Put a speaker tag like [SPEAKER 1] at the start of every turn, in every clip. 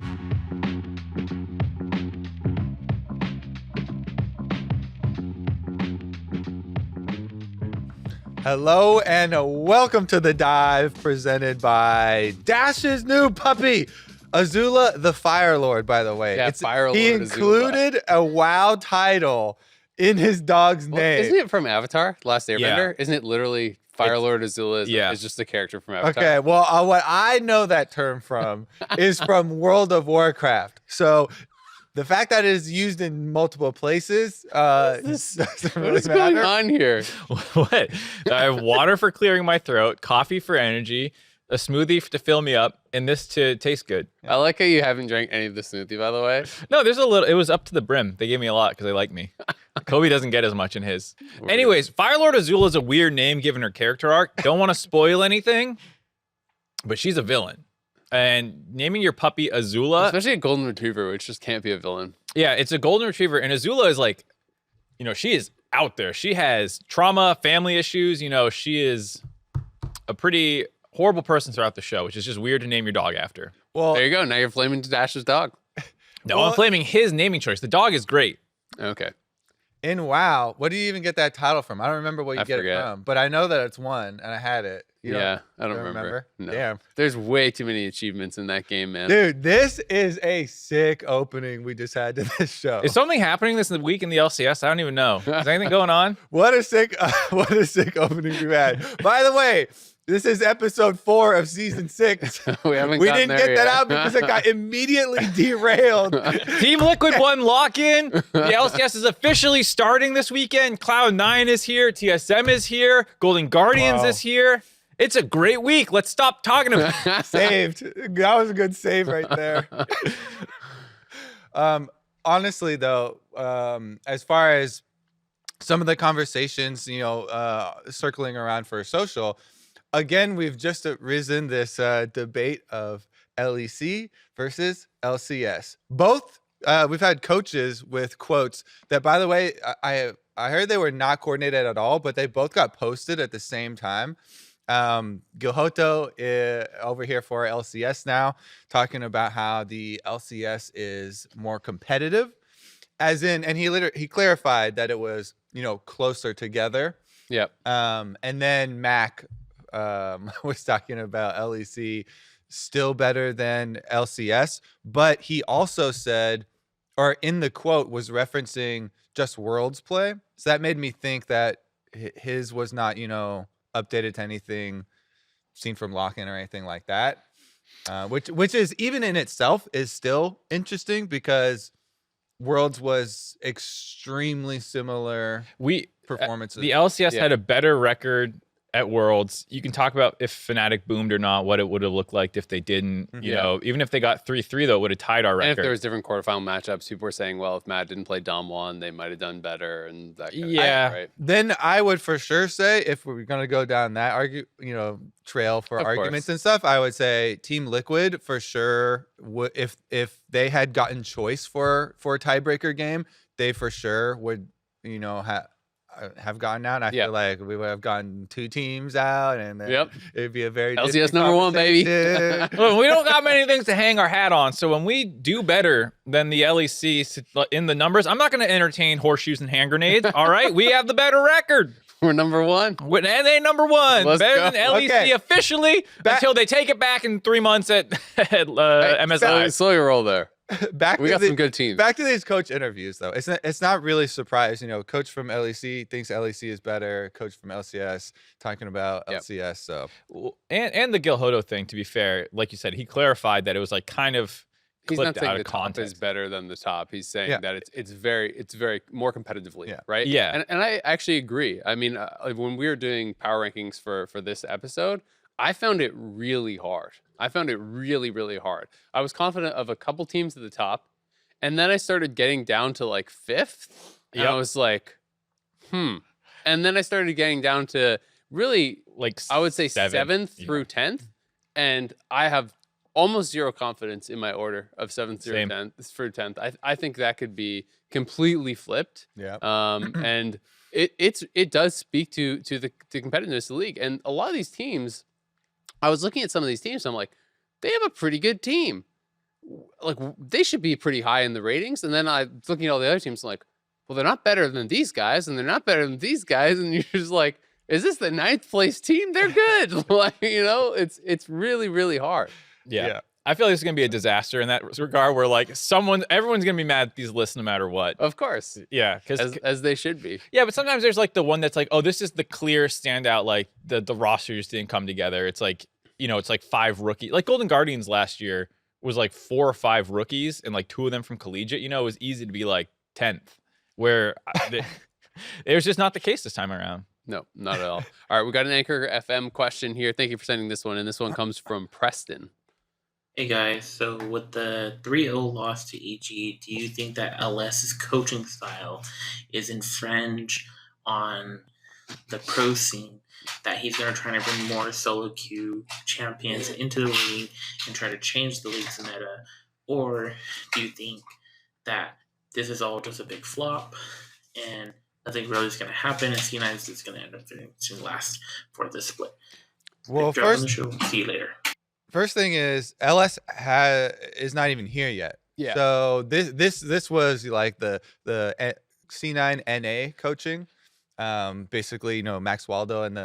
[SPEAKER 1] Hello and welcome to The Dive, presented by Dash's new puppy, Azula the Fire Lord, by the way.
[SPEAKER 2] Yeah, Fire Lord
[SPEAKER 1] He included a WoW title in his dog's name.
[SPEAKER 2] Isn't it from Avatar, Last Airbender?
[SPEAKER 3] Yeah.
[SPEAKER 2] Isn't it literally Fire Lord Azula is just a character from Avatar?
[SPEAKER 1] Okay, well, what I know that term from is from World of Warcraft. So the fact that it is used in multiple places doesn't really
[SPEAKER 2] What is
[SPEAKER 1] matter.
[SPEAKER 2] going on here?
[SPEAKER 3] What? I have water for clearing my throat, coffee for energy, a smoothie to fill me up, and this to taste good.
[SPEAKER 2] I like how you haven't drank any of the smoothie, by the way.
[SPEAKER 3] No, there's a little. It was up to the brim. They gave me a lot because they like me. Kobe doesn't get as much in his. Anyways, Firelord Azula is a weird name given her character arc. Don't want to spoil anything, but she's a villain. And naming your puppy Azula,
[SPEAKER 2] Especially a golden retriever, which just can't be a villain.
[SPEAKER 3] yeah, it's a golden retriever, and Azula is like, she is out there. She has trauma, family issues. She is a pretty horrible person throughout the show, which is just weird to name your dog after.
[SPEAKER 1] Well,
[SPEAKER 2] There you go. Now you're flaming Dash's dog.
[SPEAKER 3] No, I'm blaming his naming choice. The dog is great.
[SPEAKER 2] Okay.
[SPEAKER 1] in WoW, what do you even get that title from? I don't remember what you get
[SPEAKER 2] forget.
[SPEAKER 1] it from, but I know that it's one, and I had it. You
[SPEAKER 2] I don't
[SPEAKER 1] don't
[SPEAKER 2] remember. No.
[SPEAKER 1] Damn.
[SPEAKER 2] There's way too many achievements in that game, man.
[SPEAKER 1] Dude, this is a sick opening we just had to this show.
[SPEAKER 3] Is something happening this week in the LCS? I don't even know. Is anything going on?
[SPEAKER 1] What a sick opening we've had. By the way, this is episode 4 of season 6.
[SPEAKER 2] we haven't
[SPEAKER 1] We
[SPEAKER 2] gotten
[SPEAKER 1] didn't
[SPEAKER 2] there
[SPEAKER 1] get that
[SPEAKER 2] yet.
[SPEAKER 1] out because it got immediately derailed.
[SPEAKER 3] Team Liquid 1 lock-in. The LCS is officially starting this weekend. Cloud9 is here. TSM is here. Golden Guardians
[SPEAKER 1] Wow.
[SPEAKER 3] is here. It's a great week. Let's stop talking about it.
[SPEAKER 1] Saved. That was a good save right there. Honestly, though, as far as some of the conversations, circling around for social, again, we've just risen this debate of LEC versus LCS. Both, we've had coaches with quotes that, by the way, I heard they were not coordinated at all, but they both got posted at the same time. Guilhoto over here for LCS now, talking about how the LCS is more competitive, as in, and he clarified that it was, closer together.
[SPEAKER 2] Yep.
[SPEAKER 1] And then Mac was talking about LEC still better than LCS, but he also said, or in the quote was referencing just Worlds play. So that made me think that his was not, updated to anything seen from lock-in or anything like that, which is even in itself is still interesting because Worlds was extremely similar performances.
[SPEAKER 3] The LCS had a better record at Worlds. You can talk about if Fnatic boomed or not, what it would have looked like if they didn't. Even if they got 3-3, though, it would have tied our record.
[SPEAKER 2] And if there was different quarterfinal matchups, people were saying, well, if Matt didn't play Dom 1, they might have done better. And that kind of thing, right?
[SPEAKER 1] Then I would for sure say, if we're going to go down that trail for arguments and stuff, I would say Team Liquid for sure. If they had gotten choice for a tiebreaker game, they for sure would, have gotten out. And I feel like we would have gotten 2 teams out, and then it'd be a very
[SPEAKER 2] LCS #1, baby.
[SPEAKER 3] Well, we don't got many things to hang our hat on. So when we do better than the LEC in the numbers, I'm not going to entertain horseshoes and hand grenades. All right, we have the better record.
[SPEAKER 2] We're #1.
[SPEAKER 3] And they #1.
[SPEAKER 2] Let's
[SPEAKER 3] better
[SPEAKER 2] go.
[SPEAKER 3] than LEC officially until they take it back in 3 months at MSI.
[SPEAKER 2] Slow your roll there. We got some good teams.
[SPEAKER 1] Back to these coach interviews, though. It's not really surprise. Coach from LEC thinks LEC is better. Coach from LCS talking about LCS. So
[SPEAKER 3] and the Guilhoto thing, to be fair, like you said, he clarified that it was like kind of
[SPEAKER 2] He's not
[SPEAKER 3] clipped
[SPEAKER 2] saying
[SPEAKER 3] out
[SPEAKER 2] the
[SPEAKER 3] of
[SPEAKER 2] top
[SPEAKER 3] context.
[SPEAKER 2] is better than the top. He's saying that it's very more competitively, right?
[SPEAKER 3] Yeah.
[SPEAKER 2] And I actually agree. I mean, when we were doing power rankings for this episode, I found it really hard. I found it really, really hard. I was confident of a couple teams at the top, and then I started getting down to like 5th, and I was like, And then I started getting down to really, like, I would say 7th through 10th, and I have almost zero confidence in my order of 7th through 10th. I think that could be completely flipped.
[SPEAKER 1] Yeah.
[SPEAKER 2] And it does speak to the competitiveness of the league. And a lot of these teams, I was looking at some of these teams, and I'm like, they have a pretty good team. like they should be pretty high in the ratings. And then I looking at all the other teams, like, well, they're not better than these guys, and they're not better than these guys, and you're just like, is this the 9th place team? They're good. Like, you know, it's really, really hard.
[SPEAKER 3] Yeah. I feel like it's going to be a disaster in that regard where like everyone's going to be mad at these lists no matter what.
[SPEAKER 2] Of course.
[SPEAKER 3] Yeah.
[SPEAKER 2] As they should be.
[SPEAKER 3] Yeah. But sometimes there's like the one that's like, oh, this is the clear standout. Like the roster just didn't come together. It's like, you know, it's like 5 rookies. Like Golden Guardians last year was like 4 or 5 rookies and like 2 of them from collegiate. You know, it was easy to be like 10th where it was just not the case this time around.
[SPEAKER 2] No, not at all. All right. We got an Anchor FM question here. Thank you for sending this one. And this one comes from Preston.
[SPEAKER 4] Hey guys, so with the 3-0 loss to EG, do you think that LS's coaching style is infringe on the pro scene, that he's going to try to bring more solo queue champions into the league and try to change the league's meta? Or do you think that this is all just a big flop and nothing really is going to happen and C9 is just going to end up finishing last for this split?
[SPEAKER 1] Well,
[SPEAKER 4] Drop on
[SPEAKER 1] first,
[SPEAKER 4] the show. See you later.
[SPEAKER 1] First thing is LS is not even here yet.
[SPEAKER 2] Yeah.
[SPEAKER 1] So this was like the C9 NA coaching. Basically, you know, Max Waldo and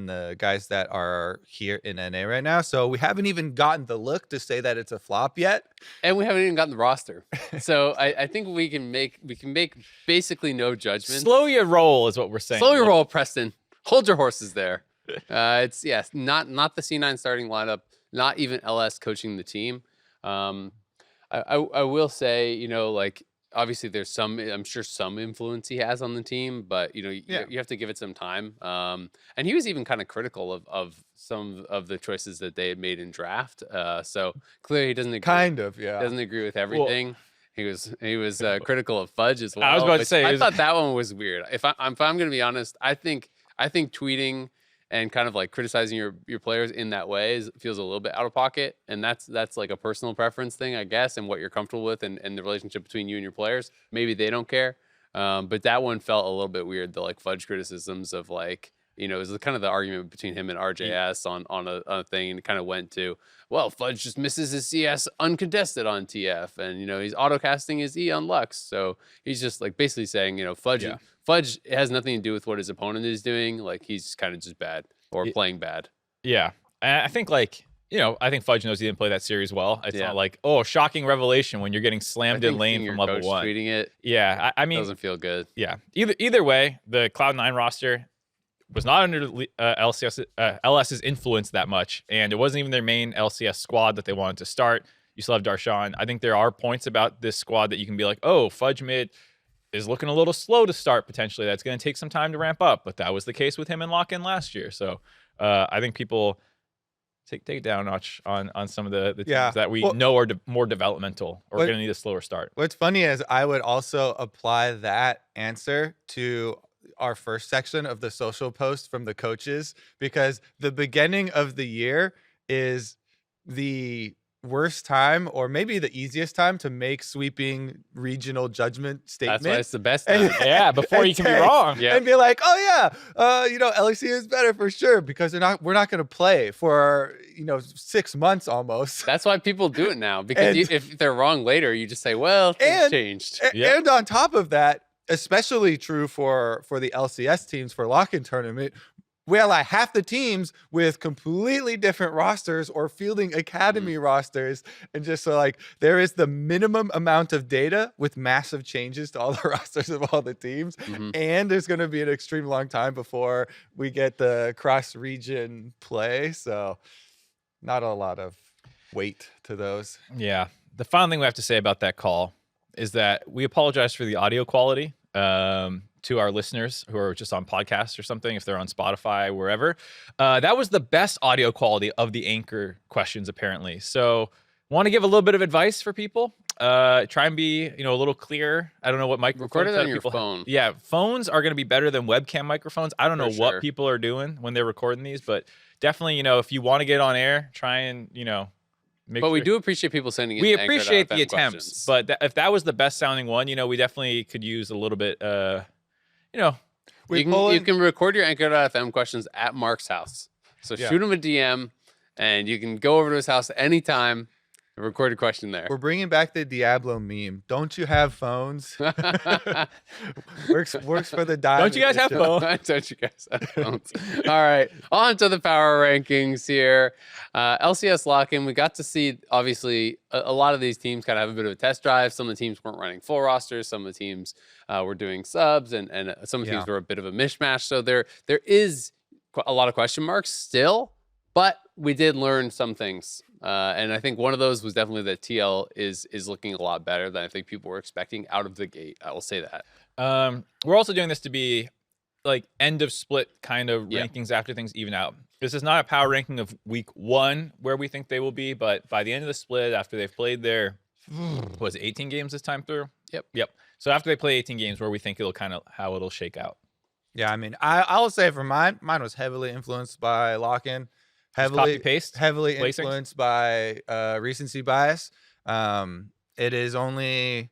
[SPEAKER 1] the guys that are here in NA right now. So we haven't even gotten the look to say that it's a flop yet.
[SPEAKER 2] And we haven't even gotten the roster. So I think we can make basically no judgment.
[SPEAKER 3] Slow your roll is what we're saying.
[SPEAKER 2] Slow your roll, Preston. Hold your horses there. It's not the C9 starting lineup. Not even LS coaching the team. I will say, you know, like obviously there's I'm sure some influence he has on the team, but you know, you have to give it some time. And he was even kind of critical of some of the choices that they had made in draft. So clearly he doesn't agree. Doesn't agree with everything. Well, he was critical of Fudge as well.
[SPEAKER 3] I was about to say,
[SPEAKER 2] I thought that one was weird. If I'm going to be honest, I think tweeting and kind of like criticizing your players in that way feels a little bit out of pocket. And that's like a personal preference thing, I guess, and what you're comfortable with and the relationship between you and your players. Maybe they don't care. But that one felt a little bit weird, the like Fudge criticisms of like, you know, it was kind of the argument between him and RJS on a thing, and it kind of went to, well, Fudge just misses his CS uncontested on TF, and you know, he's autocasting his E on Lux. So he's just like basically saying, you know, Fudge has nothing to do with what his opponent is doing. Like he's kind of just bad or playing bad. Yeah.
[SPEAKER 3] I think like, you know, I think Fudge knows he didn't play that series well. It's not like, oh, shocking revelation when you're getting slammed in lane from level 1.
[SPEAKER 2] Tweeting it.
[SPEAKER 3] Yeah. I mean,
[SPEAKER 2] doesn't feel good.
[SPEAKER 3] Yeah. Either way, the Cloud9 roster was not under LS's influence that much, and it wasn't even their main LCS squad that they wanted to start. You still have Darshan. I think there are points about this squad that you can be like, oh, Fudge mid is looking a little slow to start potentially. That's going to take some time to ramp up, but that was the case with him in lock-in last year. So I think people take it down a notch on some of the teams that we know are more developmental or going to need a slower start.
[SPEAKER 1] What's funny is I would also apply that answer to our first section of the social post from the coaches, because the beginning of the year is the worst time, or maybe the easiest time, to make sweeping regional judgment statements.
[SPEAKER 2] That's why it's the best time.
[SPEAKER 3] Yeah, before you can be wrong.
[SPEAKER 1] And be like, oh yeah, you know, LEC is better for sure, because we're not going to play for, you know, 6 months almost.
[SPEAKER 2] That's why people do it now, because if they're wrong later, you just say, well, things changed.
[SPEAKER 1] And on top of that, especially true for the LCS teams for lock-in tournament, where like half the teams with completely different rosters or fielding academy rosters, and just so like there is the minimum amount of data with massive changes to all the rosters of all the teams, and there's going to be an extreme long time before we get the cross-region play, so not a lot of weight to those.
[SPEAKER 3] Yeah, the final thing we have to say about that call is that we apologize for the audio quality to our listeners who are just on podcasts or something, if they're on Spotify, wherever. That was the best audio quality of the Anchor questions, apparently. So want to give a little bit of advice for people. Try and be, you know, a little clearer. I don't know what microphone.
[SPEAKER 2] Record it on your phone.
[SPEAKER 3] Yeah, phones are going to be better than webcam microphones. I don't know what people are doing when they're recording these, but definitely, you know, if you want to get on air, try and, you know,
[SPEAKER 2] we do appreciate people sending in.
[SPEAKER 3] We appreciate the attempts, but if that was the best sounding one, you know, we definitely could use a little bit, you know.
[SPEAKER 2] You can record your Anchor.fm questions at Mark's house. So shoot him a DM, and you can go over to his house anytime A recorded question there.
[SPEAKER 1] We're bringing back the Diablo meme. Don't you have phones? works for the diamond.
[SPEAKER 3] Don't you guys have phones?
[SPEAKER 2] Don't you guys have phones? All right, on to the power rankings here. LCS lock-in, we got to see, obviously, a lot of these teams kind of have a bit of a test drive. Some of the teams weren't running full rosters. Some of the teams were doing subs, and some of the teams were a bit of a mishmash. So there is a lot of question marks still, but we did learn some things. And I think one of those was definitely that TL is looking a lot better than I think people were expecting out of the gate. I will say that.
[SPEAKER 3] We're also doing this to be like end of split kind of rankings after things even out. This is not a power ranking of week 1 where we think they will be, but by the end of the split, after they've played their, was it 18 games this time through? Yep. So after they play 18 games, where we think it'll kind of how it'll shake out.
[SPEAKER 1] Yeah, I mean, I'll say for mine was heavily influenced by lock-in. Heavily influenced by recency bias. It is only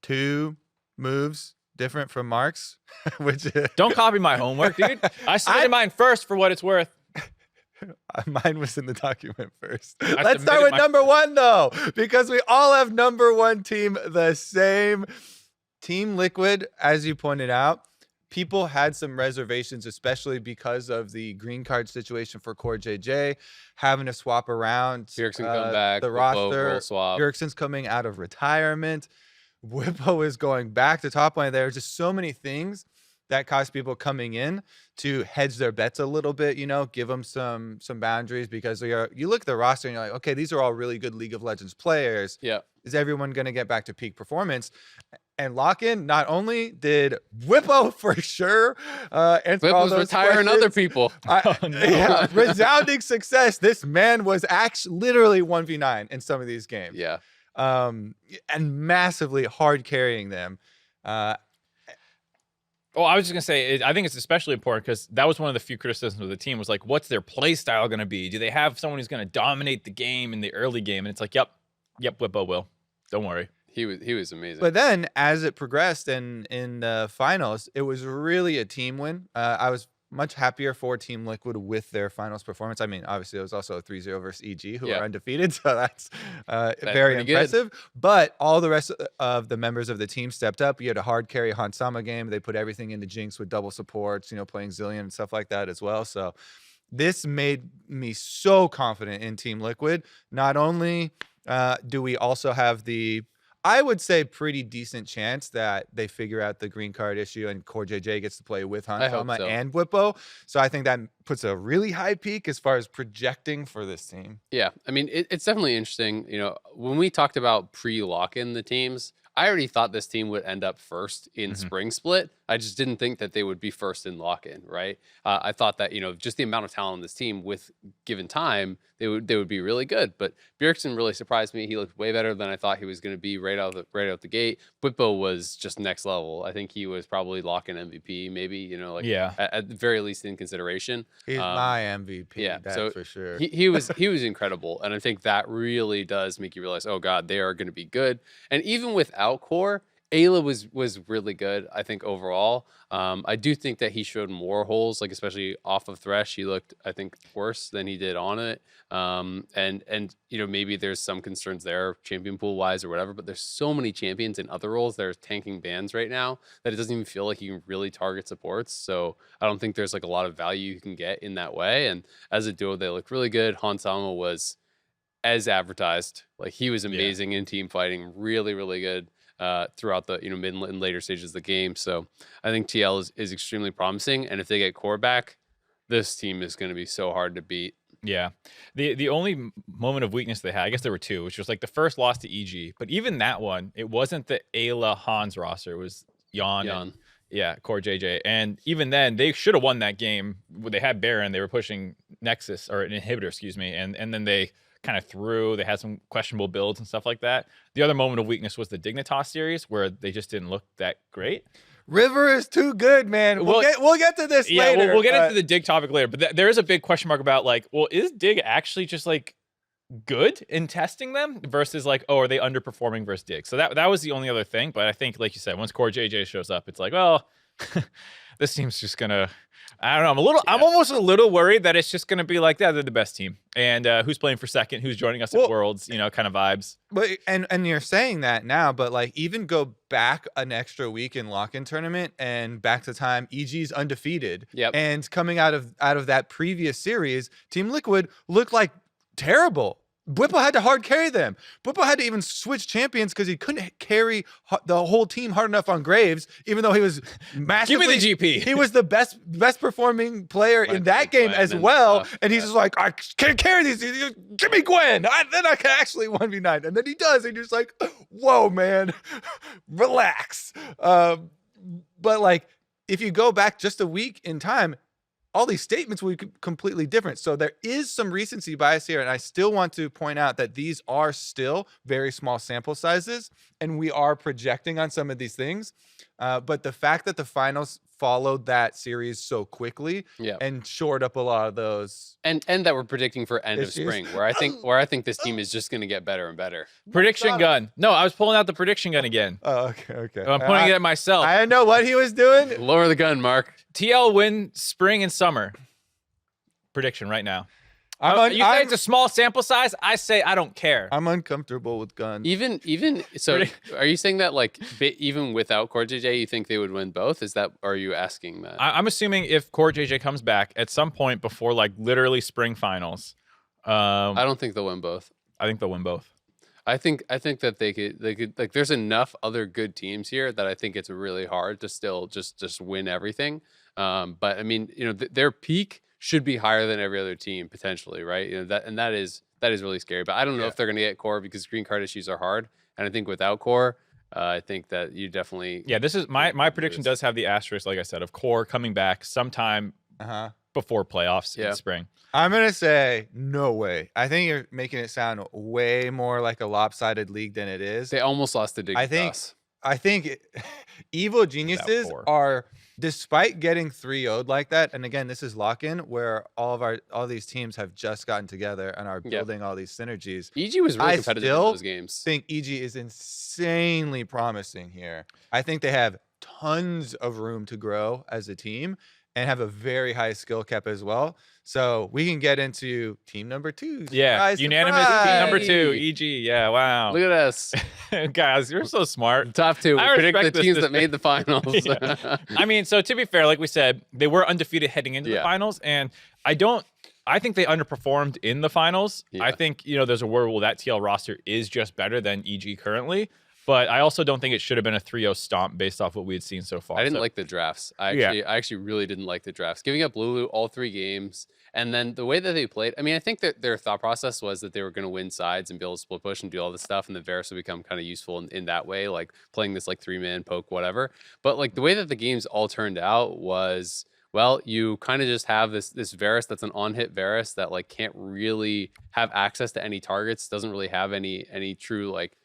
[SPEAKER 1] 2 moves different from Mark's, which
[SPEAKER 3] don't copy my homework, dude. I submitted mine first for what it's worth.
[SPEAKER 1] Mine was in the document first. Let's start with number 1 though, because we all have number 1 team the same. Team Liquid, as you pointed out. People had some reservations, especially because of the green card situation for Core JJ, having to swap around
[SPEAKER 2] Bjergsen come back,
[SPEAKER 1] the roster.
[SPEAKER 2] Roll swap.
[SPEAKER 1] Bjergsen's coming out of retirement. Bwipo is going back to top lane. There are just so many things that cause people coming in to hedge their bets a little bit, you know, give them some boundaries, because you look at the roster and you're like, okay, these are all really good League of Legends players.
[SPEAKER 2] Yeah.
[SPEAKER 1] Is everyone going to get back to peak performance? And lock-in, not only did Bwipo for sure answer all
[SPEAKER 2] Bwipo's
[SPEAKER 1] those
[SPEAKER 2] retiring
[SPEAKER 1] questions,
[SPEAKER 2] other people.
[SPEAKER 1] yeah, resounding success. This man was actually literally 1v9 in some of these games.
[SPEAKER 2] Yeah.
[SPEAKER 1] And massively hard carrying them.
[SPEAKER 3] I was just gonna say, I think it's especially important because that was one of the few criticisms of the team was like, what's their play style gonna be? Do they have someone who's gonna dominate the game in the early game? And it's like, yep, Bwipo will. Don't worry.
[SPEAKER 2] He was amazing.
[SPEAKER 1] But then, as it progressed in the finals, it was really a team win. I was much happier for Team Liquid with their finals performance. I mean, obviously, it was also a 3-0 versus EG, who are undefeated, so that's very impressive. But all the rest of the members of the team stepped up. You had a hard carry Hansama game. They put everything into Jinx with double supports, you know, playing Zillion and stuff like that as well. So this made me so confident in Team Liquid. Not only do we also have the, I would say, pretty decent chance that they figure out the green card issue and Core JJ gets to play with Hansama and Bwipo. So I think that puts a really high peak as far as projecting for this team.
[SPEAKER 2] Yeah, I mean, it's definitely interesting. You know, when we talked about pre-lock-in the teams, I already thought this team would end up first in spring split. I just didn't think that they would be first in lock-in, right? I thought that, you know, just the amount of talent on this team with given time, they would be really good. But Bjergsen really surprised me. He looked way better than I thought he was going to be right out the gate. Bwipo was just next level. I think he was probably lock-in MVP, maybe, you know, like at the very least in consideration.
[SPEAKER 1] He's my MVP,
[SPEAKER 2] yeah,
[SPEAKER 1] that's
[SPEAKER 2] so
[SPEAKER 1] for sure.
[SPEAKER 2] He was incredible, and I think that really does make you realize, oh god, they are going to be good. And even without Core, Ayla was really good, I think, overall. I do think that he showed more holes, like especially off of Thresh. He looked, I think, worse than he did on it. And you know, maybe there's some concerns there, champion pool wise or whatever. But there's so many champions in other roles that are tanking bans right now that it doesn't even feel like you can really target supports. So I don't think there's like a lot of value you can get in that way. And as a duo, they looked really good. Hansama was as advertised. Like he was amazing in team fighting, really, really good. Throughout the mid and later stages of the game. So I think TL is extremely promising, and if they get Core back, this team is going to be so hard to beat.
[SPEAKER 3] Yeah, the only moment of weakness they had, I guess there were two, which was like the first loss to EG, but even that one, it wasn't the Ayla Hans roster, it was Jan. And, Core JJ, and even then they should have won that game. They had Baron, they were pushing Nexus or an inhibitor, excuse me, and then they kind of through. They had some questionable builds and stuff like that. The other moment of weakness was the Dignitas series, where they just didn't look that great.
[SPEAKER 1] River is too good, man. We'll get to this later.
[SPEAKER 3] We'll get into the Dig topic later. But there is a big question mark about like, well, is Dig actually just like good in testing them versus like, oh, are they underperforming versus Dig? So that was the only other thing. But I think, like you said, once Core JJ shows up, it's like, well, this team's just gonna I don't know. I'm almost a little worried that it's just going to be like that. They're the best team. And who's playing for second, who's joining us at Worlds, kind of vibes.
[SPEAKER 1] But and you're saying that now, but like even go back an extra week in lock-in tournament and back to time EG's undefeated.
[SPEAKER 2] Yep.
[SPEAKER 1] And coming out of that previous series, Team Liquid looked like terrible. Bwipo had to hard carry them. Bwipo had to even switch champions because he couldn't carry the whole team hard enough on Graves, even though he was massively.
[SPEAKER 3] Give me the GP.
[SPEAKER 1] He was the best performing player in that game as well. And he's just like, I can't carry these. Give me Gwen. Then I can actually 1v9. And then he does. And you're just like, whoa, man, relax. But like, if you go back just a week in time, all these statements will be completely different. So there is some recency bias here. And I still want to point out that these are still very small sample sizes. And we are projecting on some of these things. But the fact that the finals followed that series so quickly and shored up a lot of those.
[SPEAKER 2] And that we're predicting for end of spring, where I think this team is just going to get better and better.
[SPEAKER 3] Prediction gun. No, I was pulling out the prediction gun again.
[SPEAKER 1] Oh, okay.
[SPEAKER 3] I'm pointing it at myself.
[SPEAKER 1] I didn't know what he was doing.
[SPEAKER 2] Lower the gun, Mark.
[SPEAKER 3] TL win spring and summer. Prediction right now. You say it's a small sample size. I say I don't care.
[SPEAKER 1] I'm uncomfortable with guns.
[SPEAKER 2] Even so, are you saying that like even without Core JJ, you think they would win both? Are you asking that?
[SPEAKER 3] I'm assuming if Core JJ comes back at some point before like literally spring finals.
[SPEAKER 2] I don't think they'll win both.
[SPEAKER 3] I think they'll win both.
[SPEAKER 2] I think that they could like. There's enough other good teams here that I think it's really hard to still just win everything. But I mean, their peak should be higher than every other team potentially, right? That is really scary. But I don't know if they're going to get Core because green card issues are hard. And I think without Core, I think that you definitely
[SPEAKER 3] this is my prediction does have the asterisk, like I said, of Core coming back sometime before playoffs in spring.
[SPEAKER 1] I'm gonna say no way. I think you're making it sound way more like a lopsided league than it is.
[SPEAKER 2] They almost lost to Dignitas.
[SPEAKER 1] I think evil geniuses are, despite getting 3-0'd like that, and again, this is lock-in where all these teams have just gotten together and are building all these synergies.
[SPEAKER 2] EG was really competitive in those games.
[SPEAKER 1] I think EG is insanely promising here. I think they have tons of room to grow as a team and have a very high skill cap as well. So we can get into team number 2.
[SPEAKER 3] Yeah, unanimous team number 2, EG. Yeah, wow.
[SPEAKER 2] Look at us.
[SPEAKER 3] Guys, you're so smart.
[SPEAKER 2] Top 2. We predict the teams that made the finals.
[SPEAKER 3] I mean, so to be fair, like we said, they were undefeated heading into the finals. And I think they underperformed in the finals. I think, there's a world where that TL roster is just better than EG currently. But I also don't think it should have been a 3-0 stomp based off what we had seen so far.
[SPEAKER 2] I didn't like the drafts. I actually really didn't like the drafts. Giving up Lulu all 3 games, and then the way that they played. I mean, I think that their thought process was that they were going to win sides and be able to split push and do all this stuff, and the Varus would become kind of useful in that way, like playing this like 3-man poke, whatever. But like the way that the games all turned out was, well, you kind of just have this Varus that's an on-hit Varus that like can't really have access to any targets, doesn't really have any true like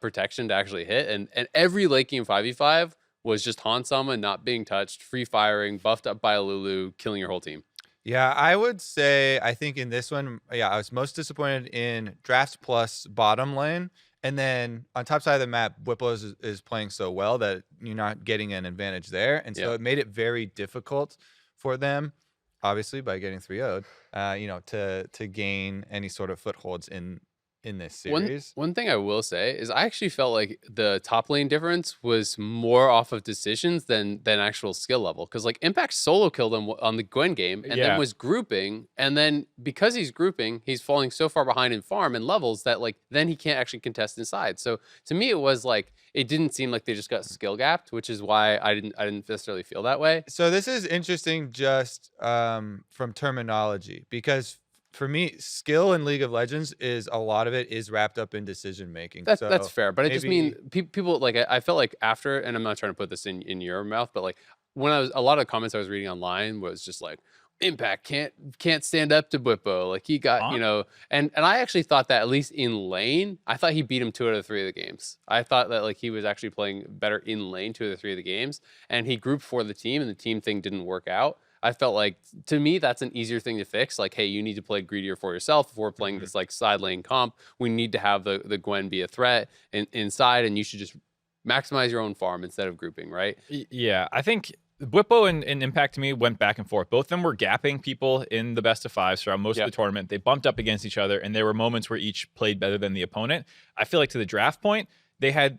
[SPEAKER 2] protection to actually hit, and every late game 5v5 was just Hansama not being touched, free firing, buffed up by a Lulu, killing your whole team.
[SPEAKER 1] Yeah, I would say I think in this one, I was most disappointed in drafts plus bottom lane, and then on top side of the map, Bwipo is playing so well that you're not getting an advantage there, and so it made it very difficult for them, obviously by getting 3-0'd, to gain any sort of footholds in this series.
[SPEAKER 2] One thing I will say is I actually felt like the top lane difference was more off of decisions than actual skill level. Because like Impact solo killed him on the Gwen game and then was grouping. And then because he's grouping, he's falling so far behind in farm and levels that like then he can't actually contest inside. So to me, it was like it didn't seem like they just got skill gapped, which is why I didn't necessarily feel that way.
[SPEAKER 1] So this is interesting just from terminology, because for me, skill in League of Legends is a lot of it is wrapped up in decision making.
[SPEAKER 2] That's fair, but I just mean people like I felt like after, and I'm not trying to put this in your mouth, but like when a lot of comments I was reading online was just like Impact can't stand up to Bwipo, like he got and I actually thought that at least in lane, I thought he beat him 2 out of 3 of the games. I thought that like he was actually playing better in lane 2 out of 3 of the games, and he grouped for the team, and the team thing didn't work out. I felt like, to me, that's an easier thing to fix. Like, hey, you need to play greedier for yourself. If we're playing this like side lane comp, we need to have the Gwen be a threat inside, and you should just maximize your own farm instead of grouping, right?
[SPEAKER 3] Yeah, I think Bwipo and Impact to me went back and forth. Both of them were gapping people in the best of fives throughout most of the tournament. They bumped up against each other, and there were moments where each played better than the opponent. I feel like to the draft point, they had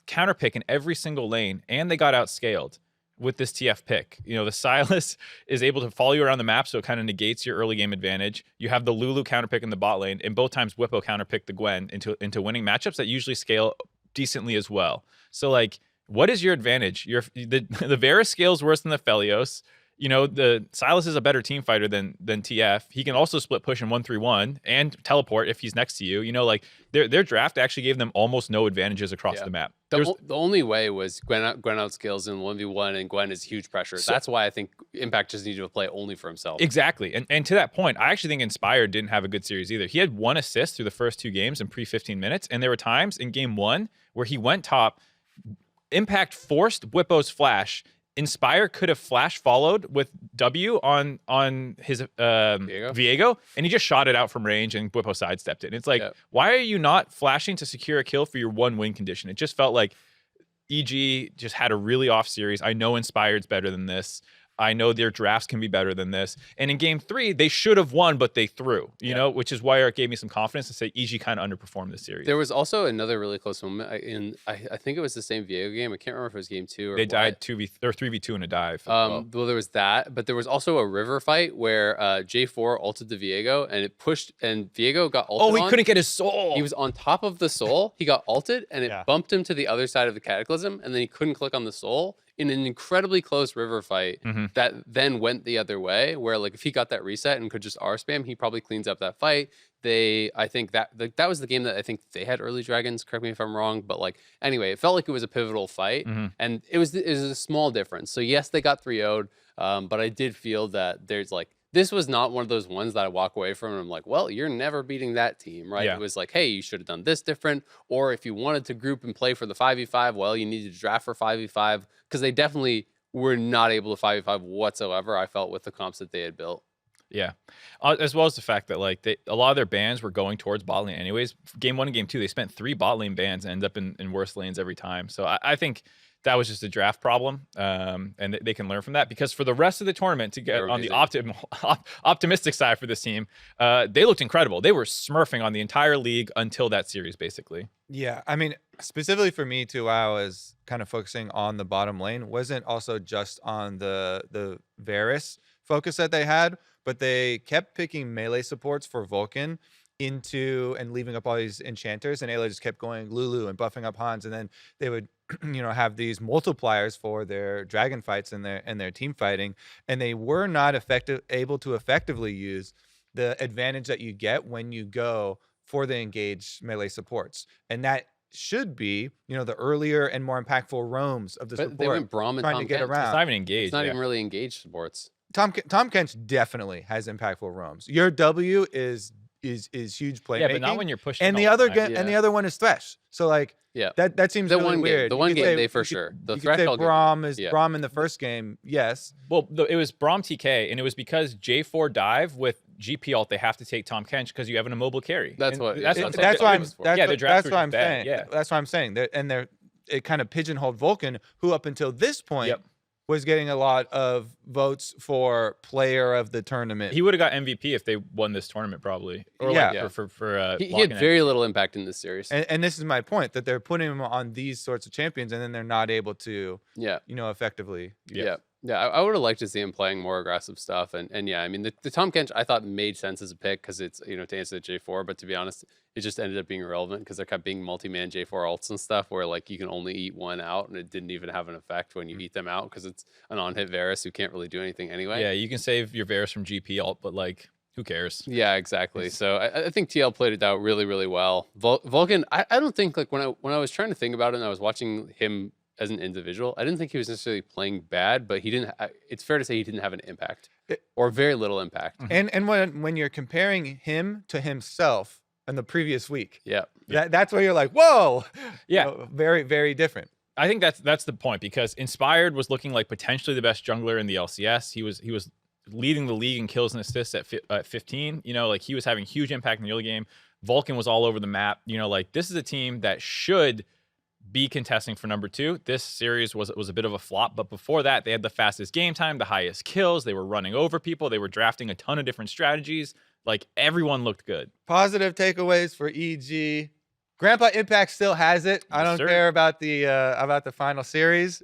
[SPEAKER 3] counterpick in every single lane, and they got outscaled with this TF pick. You know, the Sylas is able to follow you around the map, so it kind of negates your early game advantage. You have the Lulu counterpick in the bot lane, and both times Bwipo counterpicked the Gwen into winning matchups that usually scale decently as well. So, like, what is your advantage? The Varus scales worse than the Felios. You know, the Sylas is a better team fighter than TF. He can also split push in 1-3-1 and teleport if he's next to you. You know, like their draft actually gave them almost no advantages across the map.
[SPEAKER 2] The only way was Gwen outscales in 1v1, and Gwen is huge pressure. So, that's why I think Impact just needed to play only for himself.
[SPEAKER 3] Exactly. And to that point, I actually think Inspired didn't have a good series either. He had 1 assist through the first 2 games in pre-15 minutes, and there were times in game 1 where he went top. Impact forced Bwipo's flash. Inspire could have flash followed with W on his Viego, and he just shot it out from range, and Bwipo sidestepped it. And it's like, why are you not flashing to secure a kill for your 1 win condition? It just felt like EG just had a really off series. I know Inspired's better than this. I know their drafts can be better than this. And in game 3, they should have won, but they threw, you know, which is why it gave me some confidence to say EG kind of underperformed this series.
[SPEAKER 2] There was also another really close moment I think it was the same Viego game. I can't remember if it was game 2 or
[SPEAKER 3] they died 3v2 in a dive.
[SPEAKER 2] Well, there was that, but there was also a river fight where J4 ulted the Viego, and it pushed, and Viego got ulted.
[SPEAKER 3] Oh, he couldn't get his soul.
[SPEAKER 2] He was on top of the soul. He got ulted, and it bumped him to the other side of the Cataclysm, and then he couldn't click on the soul in an incredibly close river fight that then went the other way, where like if he got that reset and could just R spam, he probably cleans up that fight. I think that was the game that I think they had early dragons. Correct me if I'm wrong, but like anyway, it felt like it was a pivotal fight, and it was a small difference. So yes, they got 3-0'd, but I did feel that there's like, this was not one of those ones that I walk away from and I'm like, well, you're never beating that team, right? It was like, hey, you should have done this different. Or if you wanted to group and play for the 5v5, well, you needed to draft for 5v5, because they definitely were not able to 5v5 whatsoever, I felt, with the comps that they had built.
[SPEAKER 3] Yeah, as well as the fact that like a lot of their bans were going towards bot lane anyways. Game 1 and game 2, they spent 3 bot lane bans and end up in worse lanes every time. So I think that was just a draft problem, and they can learn from that, because for the rest of the tournament, to get on the optimistic side for this team, they looked incredible. They were smurfing on the entire league until that series, basically.
[SPEAKER 1] Yeah, I mean, specifically for me too, while I was kind of focusing on the bottom lane, wasn't also just on the Varus focus that they had, but they kept picking melee supports for Vulcan into and leaving up all these enchanters, and Ayla just kept going Lulu and buffing up Hans, and then they would have these multipliers for their dragon fights and their team fighting, and they were not able to effectively use the advantage that you get when you go for the engaged melee supports. And that should be, the earlier and more impactful roams of the support.
[SPEAKER 2] They went Braum and
[SPEAKER 1] trying
[SPEAKER 2] Tom
[SPEAKER 1] to get
[SPEAKER 2] Kent.
[SPEAKER 1] around.
[SPEAKER 3] It's not even engaged.
[SPEAKER 2] It's not even really engaged supports.
[SPEAKER 1] Tom Kench definitely has impactful roams. Your W is huge playmaking.
[SPEAKER 3] Yeah, but not when you're pushing.
[SPEAKER 1] And the other one is Thresh. So like, that seems really weird.
[SPEAKER 2] The one game, they for sure. The
[SPEAKER 1] Thresh Braum is Braum in the first game. Yes.
[SPEAKER 3] Well, it was Braum TK, and it was because J4 dive with GP ult. They have to take Tom Kench because you have an immobile carry.
[SPEAKER 2] That's what I'm saying.
[SPEAKER 1] That's what I'm
[SPEAKER 3] saying.
[SPEAKER 1] Yeah, that's what I'm saying. It kind of pigeonholed Vulcan, who up until this point was getting a lot of votes for player of the tournament.
[SPEAKER 3] He would have got MVP if they won this tournament, probly. Or
[SPEAKER 2] he had very little impact in this series.
[SPEAKER 1] And this is my point, that they're putting him on these sorts of champions, and then they're not able to, effectively.
[SPEAKER 2] Yeah, I would have liked to see him playing more aggressive stuff. And yeah, I mean, the Tom Kench I thought made sense as a pick because it's, to answer the J4. But to be honest, it just ended up being irrelevant because there kept being multi-man J4 ults and stuff where like you can only eat one out and it didn't even have an effect when you eat them out because it's an on-hit Varus who can't really do anything anyway.
[SPEAKER 3] Yeah, you can save your Varus from GP ult, but like, who cares?
[SPEAKER 2] Yeah, exactly. So I think TL played it out really, really well. Vulcan, I don't think like when I was trying to think about it and I was watching him as an individual, I didn't think he was necessarily playing bad, but he didn't. It's fair to say he didn't have an impact or very little impact.
[SPEAKER 1] And when you're comparing him to himself in the previous week, that's where you're like, whoa, very, very different.
[SPEAKER 3] I think that's the point, because Inspired was looking like potentially the best jungler in the LCS. He was leading the league in kills and assists at 15. Like he was having huge impact in the early game. Vulcan was all over the map. Like this is a team that should be contesting for number 2. This series was a bit of a flop, but before that, they had the fastest game time, the highest kills. They were running over people. They were drafting a ton of different strategies. Like, everyone looked good.
[SPEAKER 1] Positive takeaways for EG. Grandpa Impact still has it. I don't care about the final series.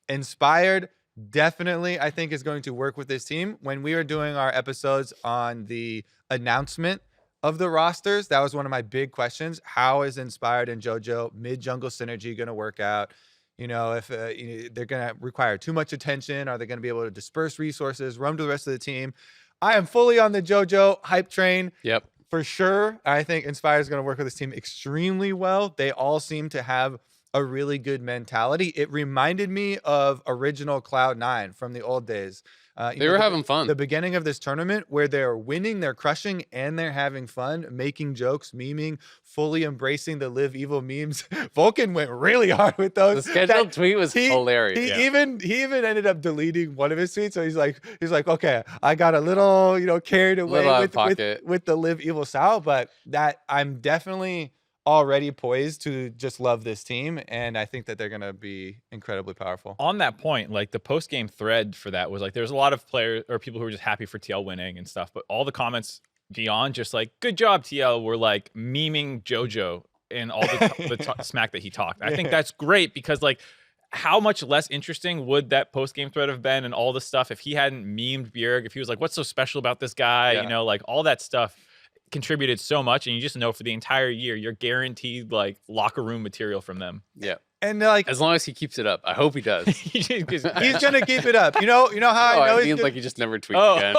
[SPEAKER 1] Inspired definitely, I think, is going to work with this team. When we were doing our episodes on the announcement of the rosters, that was one of my big questions. How is Inspired and JoJo mid-jungle synergy going to work out? You know, if they're going to require too much attention, are they going to be able to disperse resources, run to the rest of the team? I am fully on the JoJo hype train.
[SPEAKER 2] Yep.
[SPEAKER 1] For sure. I think Inspired is going to work with this team extremely well. They all seem to have a really good mentality. It reminded me of original Cloud9 from the old days.
[SPEAKER 2] They were having fun.
[SPEAKER 1] The beginning of this tournament where they're winning, they're crushing, and they're having fun, making jokes, memeing, fully embracing the live evil memes. Vulcan went really hard with those.
[SPEAKER 2] The scheduled tweet was hilarious.
[SPEAKER 1] He even ended up deleting one of his tweets. So he's like, okay, I got a little, carried away with the live evil style, but that I'm definitely already poised to just love this team, and I think that they're gonna be incredibly powerful.
[SPEAKER 3] On that point, like, the post-game thread for that was like, there's a lot of players or people who were just happy for TL winning and stuff, but all the comments beyond just like, good job TL, were like memeing JoJo and all the smack that he talked. I think that's great, because like, how much less interesting would that post-game thread have been and all the stuff if he hadn't memed Bjerg, if he was like, what's so special about this guy? Like, all that stuff contributed so much, and you just know for the entire year you're guaranteed like locker room material from them.
[SPEAKER 2] Yeah.
[SPEAKER 1] And like,
[SPEAKER 2] as long as he keeps it up, I hope he does.
[SPEAKER 1] He's gonna keep it up. You know how I know
[SPEAKER 2] he's like he just never tweets again.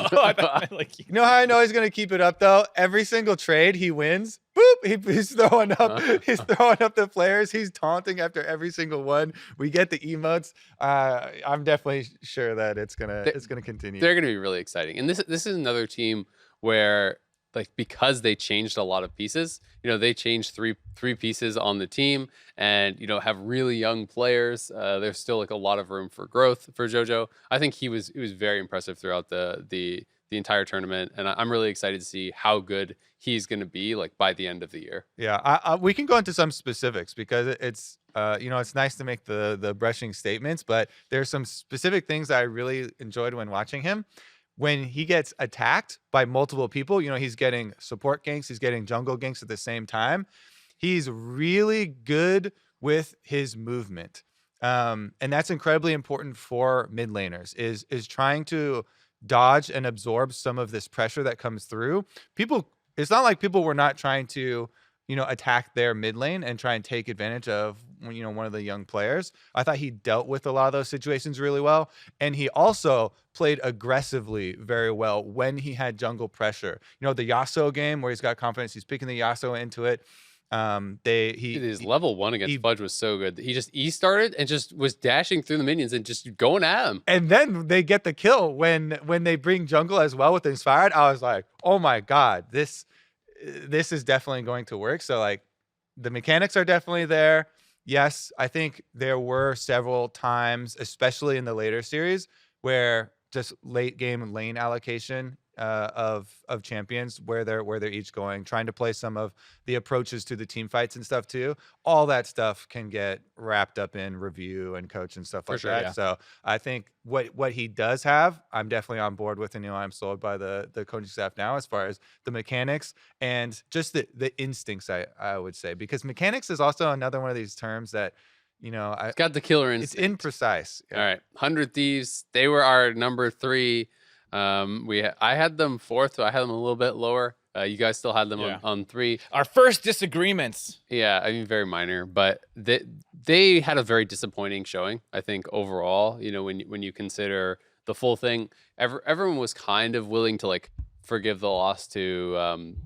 [SPEAKER 1] You know how I know he's gonna keep it up though? Every single trade he wins, boop, he's throwing up. He's throwing up the players. He's taunting after every single one. We get the emotes. I'm definitely sure that it's gonna continue.
[SPEAKER 2] They're gonna be really exciting. And this is another team where, like, because they changed a lot of pieces, they changed three pieces on the team, and have really young players. There's still like a lot of room for growth for JoJo. I think he was very impressive throughout the entire tournament, and I'm really excited to see how good he's going to be like by the end of the year.
[SPEAKER 1] Yeah, we can go into some specifics, because it's it's nice to make the brushing statements, but there's some specific things that I really enjoyed when watching him. When he gets attacked by multiple people, he's getting support ganks, he's getting jungle ganks at the same time. He's really good with his movement. And that's incredibly important for mid laners, is trying to dodge and absorb some of this pressure that comes through. It's not like people were not trying to, attack their mid lane and try and take advantage of, one of the young players. I thought he dealt with a lot of those situations really well. And he also played aggressively very well when he had jungle pressure. The Yasuo game where he's got confidence, he's picking the Yasuo into it.
[SPEAKER 2] His level 1 against Fudge was so good. He just started and just was dashing through the minions and just going at him.
[SPEAKER 1] And then they get the kill when they bring jungle as well with Inspired. I was like, oh my God, this is definitely going to work. So like, the mechanics are definitely there. Yes, I think there were several times, especially in the later series, where just late game lane allocation of champions, where they're each going, trying to play some of the approaches to the team fights and stuff too. All that stuff can get wrapped up in review and coach and stuff like that. Yeah. So I think what he does have, I'm definitely on board with, and I'm sold by the coaching staff now as far as the mechanics and just the instincts, I would say, because mechanics is also another one of these terms that
[SPEAKER 2] it's got the killer instinct.
[SPEAKER 1] It's imprecise.
[SPEAKER 2] Yeah. All right, 100 Thieves, they were our number 3. I had them 4th, so I had them a little bit lower. You guys still had them on 3.
[SPEAKER 3] Our first disagreements.
[SPEAKER 2] Yeah, I mean, very minor, but they had a very disappointing showing, I think, overall. When you consider the full thing, everyone was kind of willing to like forgive the loss to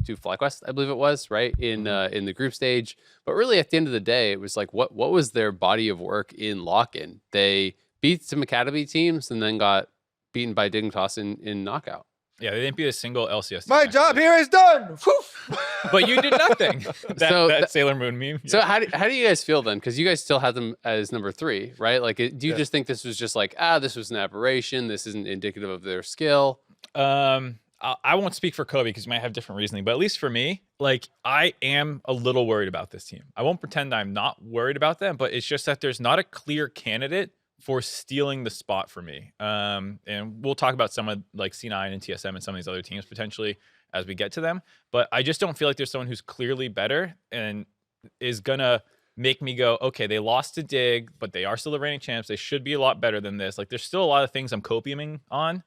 [SPEAKER 2] FlyQuest, I believe it was, right, in the group stage. But really, at the end of the day, it was like, what was their body of work in lock-in? They beat some academy teams and then got beaten by Dignitas in knockout.
[SPEAKER 3] Yeah, they didn't beat a single LCS.
[SPEAKER 1] My job here is done.
[SPEAKER 3] But you did nothing. that Sailor Moon meme.
[SPEAKER 2] So how do you guys feel then? Because you guys still had them as number 3, right? Like, do you just think this was just like, this was an aberration, this isn't indicative of their skill?
[SPEAKER 3] I won't speak for Kobe because you might have different reasoning, but at least for me, like I am a little worried about this team. I won't pretend I'm not worried about them, but it's just that there's not a clear candidate for stealing the spot for me. And we'll talk about some of like C9 and TSM and some of these other teams potentially as we get to them. But I just don't feel like there's someone who's clearly better and is gonna make me go, okay, they lost to Dig, but they are still the reigning champs. They should be a lot better than this. Like, there's still a lot of things I'm copiuming on.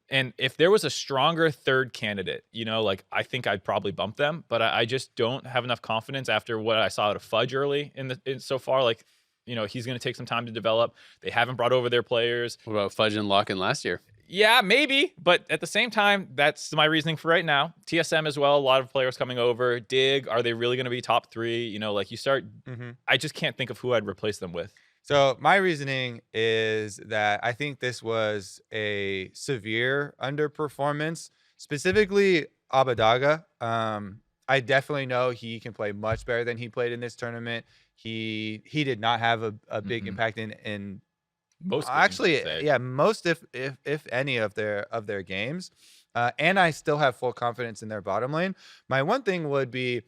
[SPEAKER 3] And if there was a stronger third candidate, you know, like, I think I'd probably bump them. But I just don't have enough confidence after what I saw out of Fudge early in so far. Like, you know, he's going to take some time to develop. They haven't brought over their players.
[SPEAKER 2] What about Fudge and Lock-in last year?
[SPEAKER 3] Yeah, maybe. But at the same time, that's my reasoning for right now. TSM as well, a lot of players coming over. Dig, are they really going to be top 3? You know, like you start, I just can't think of who I'd replace them with.
[SPEAKER 1] So my reasoning is that I think this was a severe underperformance, specifically Abadaga. I definitely know he can play much better than he played in this tournament. He did not have a big impact in
[SPEAKER 3] Most
[SPEAKER 1] actually,
[SPEAKER 3] games,
[SPEAKER 1] yeah, most if any of their games, and I still have full confidence in their bottom lane. My one thing would be,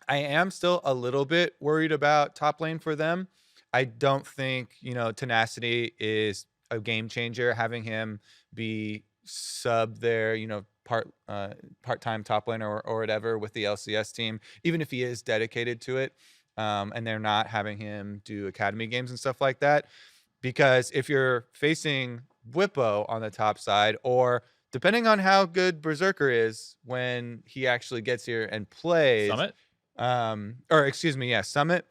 [SPEAKER 1] I am still a little bit worried about top lane for them. I don't think, you know, Tenacity is a game changer. Having him be sub their, you know, part-time top laner or whatever with the LCS team, even if he is dedicated to it, and they're not having him do academy games and stuff like that. Because if you're facing Bwipo on the top side, or depending on how good Berserker is when he actually gets here and plays,
[SPEAKER 3] Summit?
[SPEAKER 1] Or excuse me, yeah, Summit.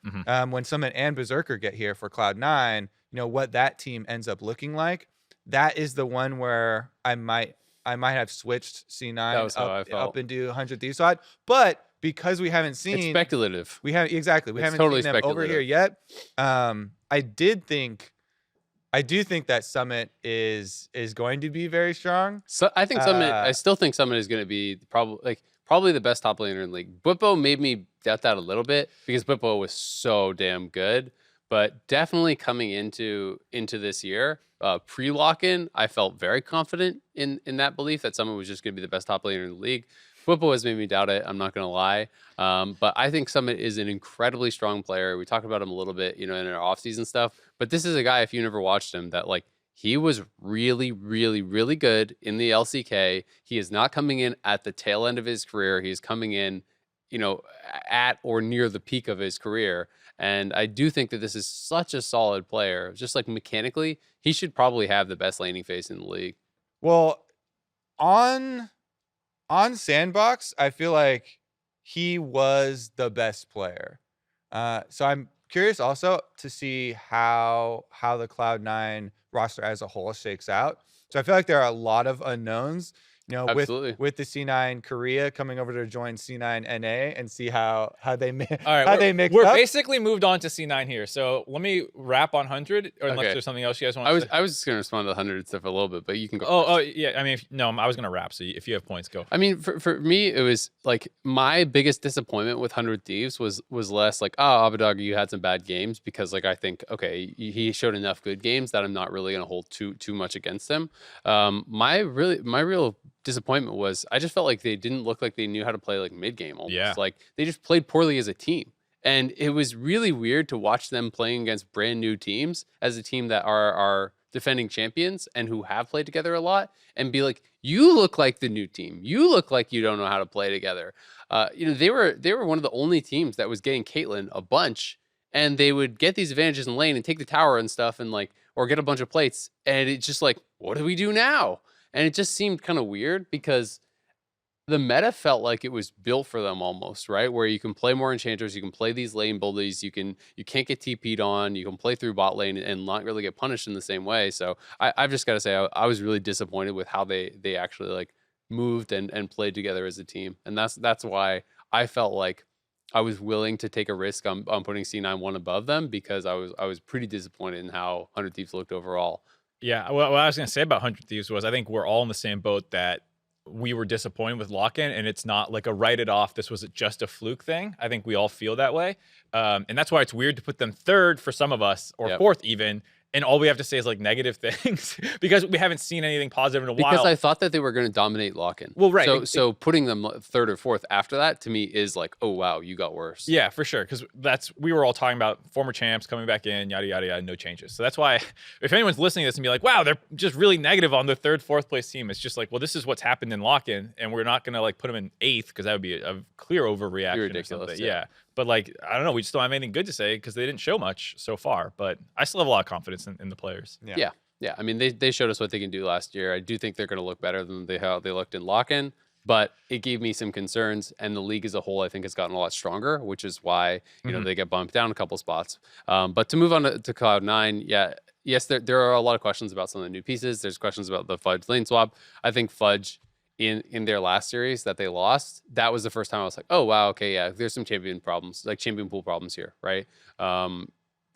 [SPEAKER 1] When Summit and Berserker get here for Cloud9, you know what that team ends up looking like. That is the one where I might have switched C9 up into 100 Thieves side, but because we haven't seen,
[SPEAKER 2] it's speculative.
[SPEAKER 1] We haven't
[SPEAKER 2] totally
[SPEAKER 1] seen them over here yet. I do think that Summit is going to be very strong.
[SPEAKER 2] So I think Summit. I still think Summit is going to be probably the best top laner in the league. Bwipo made me doubt that a little bit because Bwipo was so damn good. But definitely coming into this year, pre-lock-in, I felt very confident in that belief that Summit was just going to be the best top laner in the league. Bwipo has made me doubt it. I'm not going to lie. But I think Summit is an incredibly strong player. We talked about him a little bit, you know, in our off-season stuff. But this is a guy, if you never watched him, that like he was really, really, really good in the LCK. He is not coming in at the tail end of his career. He is coming in, you know, at or near the peak of his career. And I do think that this is such a solid player. Just like mechanically, he should probably have the best laning phase in the league.
[SPEAKER 1] Well, on Sandbox, I feel like he was the best player. So I'm curious also to see how the Cloud9 roster as a whole shakes out. So I feel like there are a lot of unknowns. You know, with the C9 Korea coming over to join C9 NA and see how they mix
[SPEAKER 3] We're
[SPEAKER 1] up.
[SPEAKER 3] basically moved on to C9 here. So let me wrap on 100, or unless there's something else you guys want to say.
[SPEAKER 2] I was just going to respond to the 100 stuff a little bit, but you can go.
[SPEAKER 3] Oh, yeah. I mean, I was going to wrap. So if you have points, go.
[SPEAKER 2] I mean, for me, it was like my biggest disappointment with 100 Thieves was less like, oh, Abadaga, you had some bad games, because like I think, okay, he showed enough good games that I'm not really going to hold too much against him. My real disappointment was I just felt like they didn't look like they knew how to play like mid game almost.
[SPEAKER 3] Yeah.
[SPEAKER 2] Like they just played poorly as a team. And it was really weird to watch them playing against brand new teams as a team that are defending champions and who have played together a lot, and be like, you look like the new team. You look like you don't know how to play together. You know, they were one of the only teams that was getting Caitlyn a bunch, and they would get these advantages in lane and take the tower and stuff, and like, or get a bunch of plates. And it's just like, what do we do now? And it just seemed kind of weird because the meta felt like it was built for them almost, right? Where you can play more enchanters, you can play these lane bullies, you can't get TP'd on, you can play through bot lane and not really get punished in the same way. So I've just got to say, I was really disappointed with how they actually like moved and played together as a team. And that's why I felt like I was willing to take a risk on putting C9 one above them, because I was pretty disappointed in how 100 Thieves looked overall.
[SPEAKER 3] Yeah, well, what I was going to say about 100 Thieves was I think we're all in the same boat that we were disappointed with lock-in, and it's not like a write it off, this was just a fluke thing. I think we all feel that way. And that's why it's weird to put them third for some of us, or fourth even, and all we have to say is like negative things because we haven't seen anything positive in a while.
[SPEAKER 2] Because I thought that they were going to dominate lock-in.
[SPEAKER 3] Well, right.
[SPEAKER 2] So putting them third or fourth after that to me is like, oh wow, you got worse.
[SPEAKER 3] Yeah, for sure. Because we were all talking about former champs coming back in, yada yada yada, no changes. So that's why if anyone's listening to this and be like, wow, they're just really negative on the third, fourth place team, it's just like, well, this is what's happened in lock-in, and we're not gonna like put them in eighth because that would be a clear overreaction.
[SPEAKER 2] Ridiculous.
[SPEAKER 3] Yeah. But like, I don't know, we just don't have anything good to say because they didn't show much so far. But I still have a lot of confidence in the players.
[SPEAKER 2] Yeah. I mean, they showed us what they can do last year. I do think they're going to look better than how they looked in lock-in, but it gave me some concerns. And the league as a whole, I think, has gotten a lot stronger, which is why they get bumped down a couple spots. But to move on to Cloud9, yes, there are a lot of questions about some of the new pieces. There's questions about the Fudge lane swap. I think Fudge in their last series that they lost, that was the first time I was like, oh wow, okay, yeah, there's some champion problems, like champion pool problems here, right?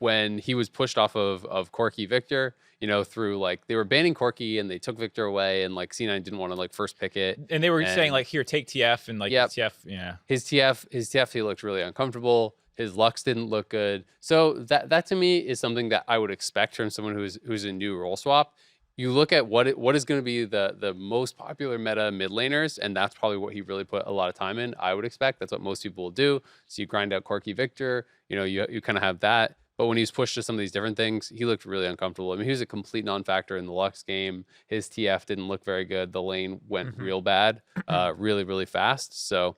[SPEAKER 2] When he was pushed off of Corki Victor, through like they were banning Corki and they took Victor away, and like C9 didn't want to like first pick it,
[SPEAKER 3] and they were saying like, here, take TF, and like TF,
[SPEAKER 2] his TF he looked really uncomfortable. His Lux didn't look good. So that to me is something that I would expect from someone who's a new role swap. You look at what is going to be the most popular meta mid laners, and that's probably what he really put a lot of time in. I would expect that's what most people will do. So you grind out Corki Victor, you kind of have that. But when he was pushed to some of these different things, he looked really uncomfortable. I mean, he was a complete non-factor in the Lux game. His TF didn't look very good. The lane went real bad, really, really fast. So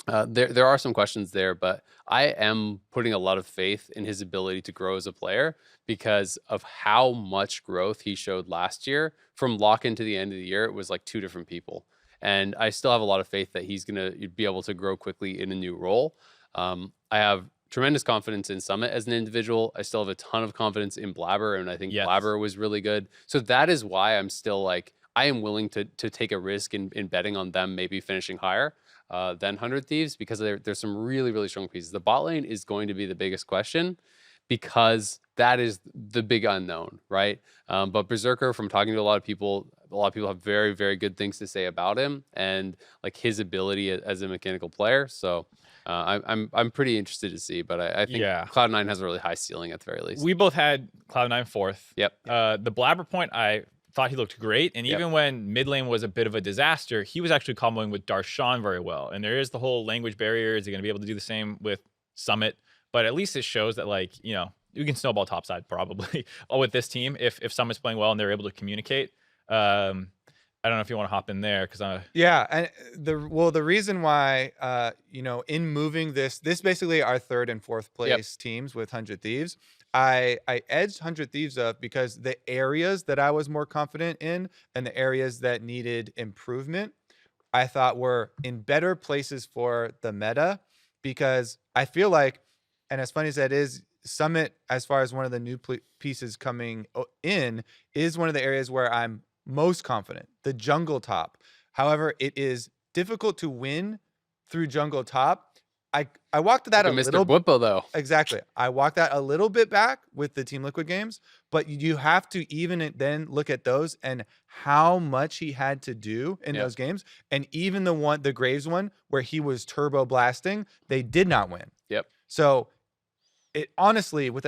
[SPEAKER 2] there are some questions there, but I am putting a lot of faith in his ability to grow as a player because of how much growth he showed last year. From lock-in to the end of the year, it was like two different people. And I still have a lot of faith that he's going to be able to grow quickly in a new role. I have tremendous confidence in Summit as an individual. I still have a ton of confidence in Blabber, and I think Blabber was really good. So that is why I'm still like, I am willing to take a risk in betting on them maybe finishing higher than 100 Thieves, because there's some really, really strong pieces. The bot lane is going to be the biggest question because that is the big unknown, right? But Berserker, from talking to a lot of people have very, very good things to say about him and like his ability as a mechanical player. So I'm pretty interested to see, but I think Cloud9 has a really high ceiling at the very least.
[SPEAKER 3] We both had Cloud9 fourth.
[SPEAKER 2] Yep.
[SPEAKER 3] The Blabber point, I thought he looked great, and even when mid lane was a bit of a disaster, he was actually comboing with Darshan very well. And there is the whole language barrier. Is he going to be able to do the same with Summit? But at least it shows that like you can snowball topside probably with this team if Summit's playing well and they're able to communicate. I don't know if you want to hop in there because
[SPEAKER 1] and the reason why in moving this basically our third and fourth place teams with 100 Thieves, I edged 100 Thieves up because the areas that I was more confident in and the areas that needed improvement, I thought were in better places for the meta, because I feel like, and as funny as that is, Summit, as far as one of the new pieces coming in, is one of the areas where I'm most confident, the jungle top. However, it is difficult to win through jungle top. I walked that a little
[SPEAKER 2] Mr. Bwipo though.
[SPEAKER 1] Exactly. I walked that a little bit back with the Team Liquid games, but you have to even then look at those and how much he had to do in those games. And even the Graves one where he was turbo blasting, they did not win.
[SPEAKER 2] Yep.
[SPEAKER 1] So it honestly, with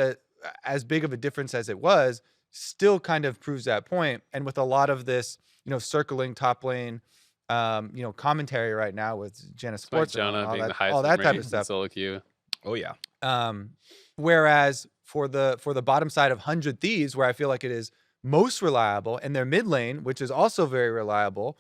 [SPEAKER 1] as big of a difference as it was, still kind of proves that point. And with a lot of this, circling top lane, commentary right now with Jana Sports and all that type of stuff.
[SPEAKER 2] Solo queue.
[SPEAKER 3] Oh yeah.
[SPEAKER 1] Whereas for the bottom side of 100 Thieves, where I feel like it is most reliable, and their mid lane, which is also very reliable,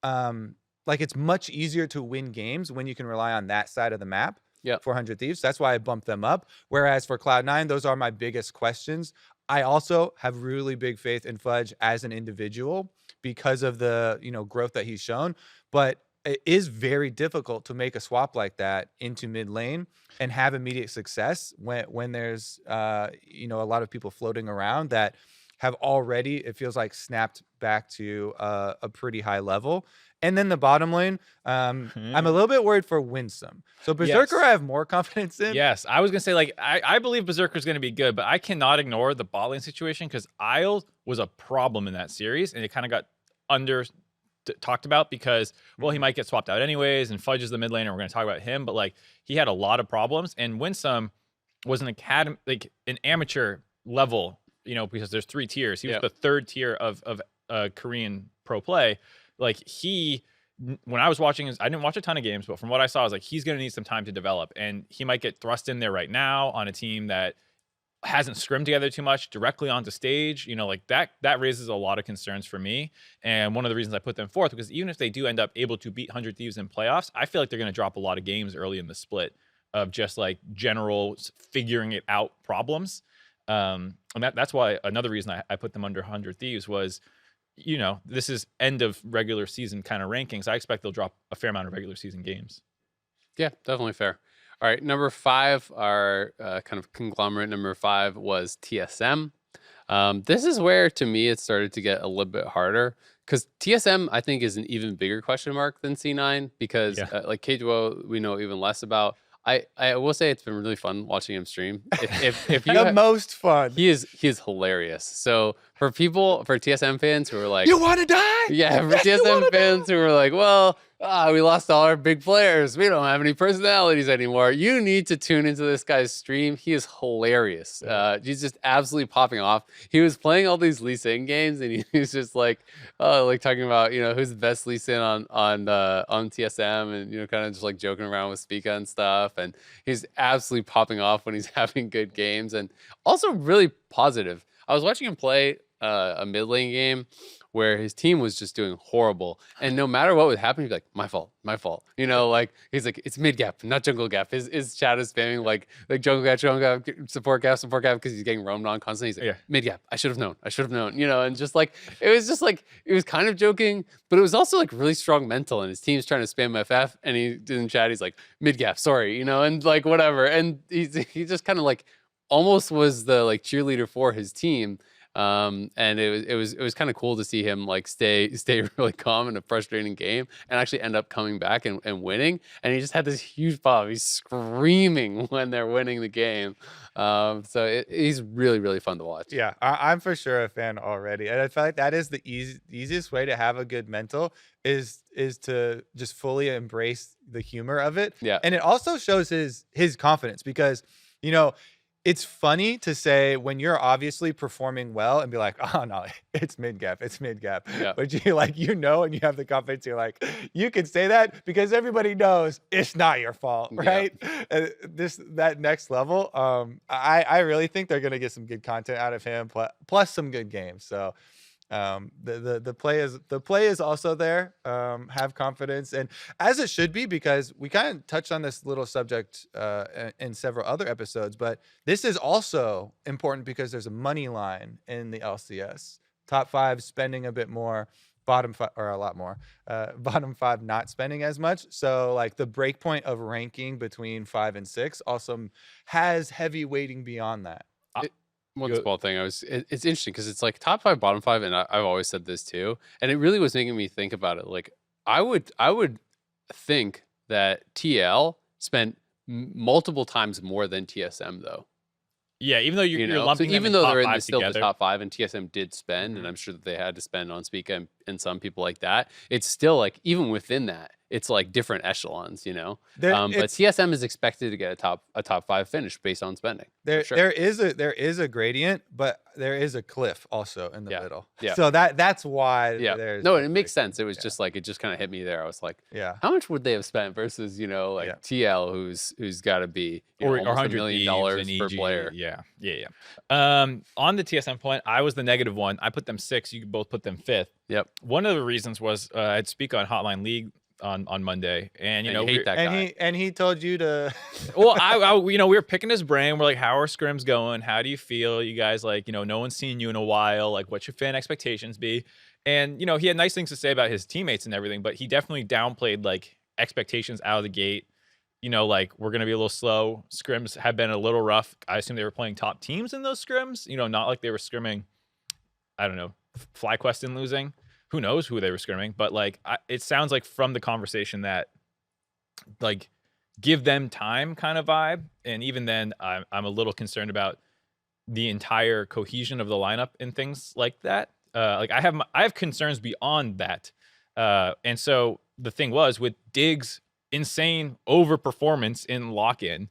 [SPEAKER 1] like it's much easier to win games when you can rely on that side of the map.
[SPEAKER 2] Yeah.
[SPEAKER 1] For 100 Thieves, that's why I bumped them up. Whereas for Cloud9, those are my biggest questions. I also have really big faith in Fudge as an individual because of the growth that he's shown, but it is very difficult to make a swap like that into mid lane and have immediate success when there's a lot of people floating around that have already, it feels like, snapped back to a pretty high level. And then the bottom lane, I'm a little bit worried for Winsome. So Berserker, I have more confidence in.
[SPEAKER 3] Yes, I was gonna say, like, I believe Berserker is gonna be good, but I cannot ignore the bot lane situation because Azael was a problem in that series, and it kind of got talked about because, well, he might get swapped out anyways, and Fudge is the mid laner, and we're gonna talk about him, but like he had a lot of problems, and Winsome was an amateur level because there's 3 tiers. He was
[SPEAKER 2] Yeah.
[SPEAKER 3] the 3rd tier of Korean pro play. Like when I was watching I didn't watch a ton of games, but from what I saw, I was like, he's going to need some time to develop, and he might get thrust in there right now on a team that hasn't scrimmed together too much directly onto stage. Like that raises a lot of concerns for me. And one of the reasons I put them 4th, because even if they do end up able to beat 100 Thieves in playoffs, I feel like they're going to drop a lot of games early in the split of just like general figuring it out problems. And that's why another reason I put them under 100 Thieves was, this is end of regular season kind of rankings. I expect they'll drop a fair amount of regular season games.
[SPEAKER 2] Yeah, definitely fair. All right, number 5, our kind of conglomerate number 5 was TSM. This is where, to me, it started to get a little bit harder, because TSM, I think, is an even bigger question mark than C9, because like Keiaduo, we know even less about. I will say it's been really fun watching him stream. If you
[SPEAKER 1] The most fun.
[SPEAKER 2] he is hilarious. So for TSM fans who are like,
[SPEAKER 1] You want to die?
[SPEAKER 2] yeah, for TSM fans who are like, well, we lost all our big players. We don't have any personalities anymore. You need to tune into this guy's stream. He is hilarious. He's just absolutely popping off. He was playing all these Lee Sin games, and he was just like talking about who's the best Lee Sin on TSM, and kind of just like joking around with Spica and stuff. And he's absolutely popping off when he's having good games, and also really positive. I was watching him play a mid lane game where his team was just doing horrible, and no matter what would happen, he'd be like, my fault. Like he's like, it's mid gap, not jungle gap. His chat is spamming like jungle gap, support gap, because he's getting roamed on constantly. He's like, mid gap, I should have known, and just like it was kind of joking, but it was also like really strong mental, and his team's trying to spam FF, and he in chat, he's like, mid gap, sorry, and like whatever, and he just kind of like almost was the like cheerleader for his team. And it was kind of cool to see him like stay really calm in a frustrating game and actually end up coming back and winning. And he just had this huge pop. He's screaming when they're winning the game. So he's really, really fun to watch.
[SPEAKER 1] Yeah, I'm for sure a fan already, and I feel like that is the easiest way to have a good mental is to just fully embrace the humor of it.
[SPEAKER 2] Yeah,
[SPEAKER 1] and it also shows his confidence, because it's funny to say when you're obviously performing well and be like, oh no, it's mid gap.
[SPEAKER 2] Yeah.
[SPEAKER 1] But and you have the confidence, you're like, you can say that because everybody knows it's not your fault, right? Yeah. That next level, I really think they're gonna get some good content out of him, plus some good games. So the play is also there. Have confidence, and as it should be, because we kind of touched on this little subject in several other episodes, but this is also important because there's a money line in the LCS. Top 5 spending a bit more, bottom 5 or a lot more, bottom 5 not spending as much. So like the breakpoint of ranking between 5 and 6 also has heavy weighting beyond that.
[SPEAKER 2] One small thing, it's interesting because it's like top 5, bottom 5, and I've always said this too, and it really was making me think about it. Like I would think that TL spent multiple times more than TSM though.
[SPEAKER 3] Yeah, even though you're lumping
[SPEAKER 2] so
[SPEAKER 3] them
[SPEAKER 2] even though they're in
[SPEAKER 3] still
[SPEAKER 2] the top 5, and TSM did spend, and I'm sure that they had to spend on Spica and some people like that, it's still like even within that, it's like different echelons, but TSM is expected to get a top 5 finish based on spending.
[SPEAKER 1] There
[SPEAKER 2] sure.
[SPEAKER 1] there is a gradient, but there is a cliff also in the middle.
[SPEAKER 2] Yeah.
[SPEAKER 1] So that's why.
[SPEAKER 2] Yeah.
[SPEAKER 1] There's
[SPEAKER 2] no, it makes sense. It was just like it just kind of hit me there. I was like,
[SPEAKER 1] yeah,
[SPEAKER 2] how much would they have spent versus TL who's got to be almost $1 million per player.
[SPEAKER 3] Yeah. On the TSM point, I was the -1. I put them 6. You both put them 5th.
[SPEAKER 2] Yep.
[SPEAKER 3] One of the reasons was I'd speak on Hotline League on Monday, and
[SPEAKER 2] hate that guy.
[SPEAKER 1] And he told you to.
[SPEAKER 3] Well, I we were picking his brain. We're like, how are scrims going? How do you feel? You guys no one's seen you in a while. Like, what should fan expectations be? And he had nice things to say about his teammates and everything, but he definitely downplayed like expectations out of the gate. Like we're gonna be a little slow. Scrims have been a little rough. I assume they were playing top teams in those scrims. Not like they were scrimming. I don't know, FlyQuest and losing. Who knows who they were scrimming, but like it sounds like from the conversation that like give them time kind of vibe. And even then I'm a little concerned about the entire cohesion of the lineup and things like that. Like I have concerns beyond that. And so the thing was with Diggs' insane overperformance in lock-in,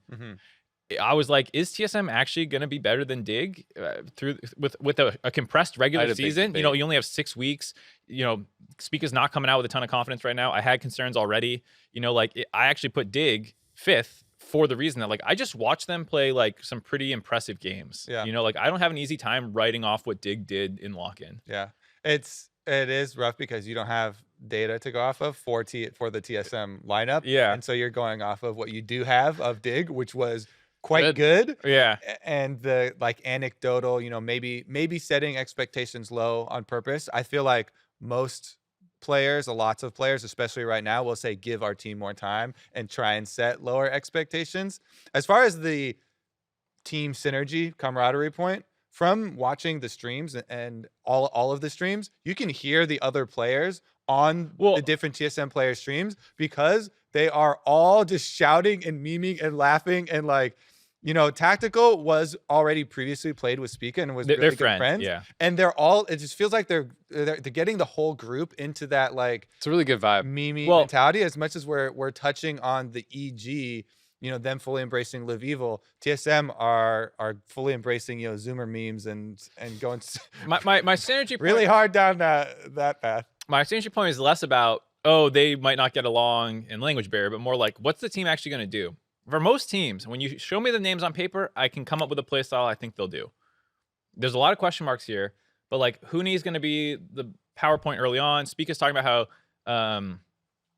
[SPEAKER 3] I was like, is TSM actually going to be better than Dig with a compressed regular season? You know, you only have 6 weeks. You know, Spica's not coming out with a ton of confidence right now. I had concerns already. You know, like I actually put Dig 5th for the reason that like I just watched them play like some pretty impressive games.
[SPEAKER 1] Yeah.
[SPEAKER 3] You know, like I don't have an easy time writing off what Dig did in lock-in.
[SPEAKER 1] Yeah. It is rough because you don't have data to go off of for the TSM lineup.
[SPEAKER 3] Yeah.
[SPEAKER 1] And so you're going off of what you do have of Dig, which was quite good.
[SPEAKER 3] Yeah.
[SPEAKER 1] And the like anecdotal, you know, maybe setting expectations low on purpose. I feel like most players, lots of players, especially right now, will say give our team more time and try and set lower expectations. As far as the team synergy camaraderie point, from watching the streams and all of the streams, you can hear the other players on the different TSM player streams because they are all just shouting and memeing and laughing and like, you know, Tactical was already previously played with Spica and was really good friends.
[SPEAKER 3] Yeah.
[SPEAKER 1] And they're all, it just feels like they're getting the whole group into that like
[SPEAKER 2] it's a really good vibe
[SPEAKER 1] meme mentality. As much as we're touching on the EG, you know, them fully embracing Live Evil, TSM are fully embracing, you know, Zoomer memes and going
[SPEAKER 3] my synergy point,
[SPEAKER 1] really hard down that path.
[SPEAKER 3] My synergy point is less about, oh, they might not get along in language barrier, but more like, what's the team actually going to do? For most teams, when you show me the names on paper, I can come up with a play style I think they'll do. There's a lot of question marks here, but like Huni is going to be the PowerPoint early on. Spica's talking about how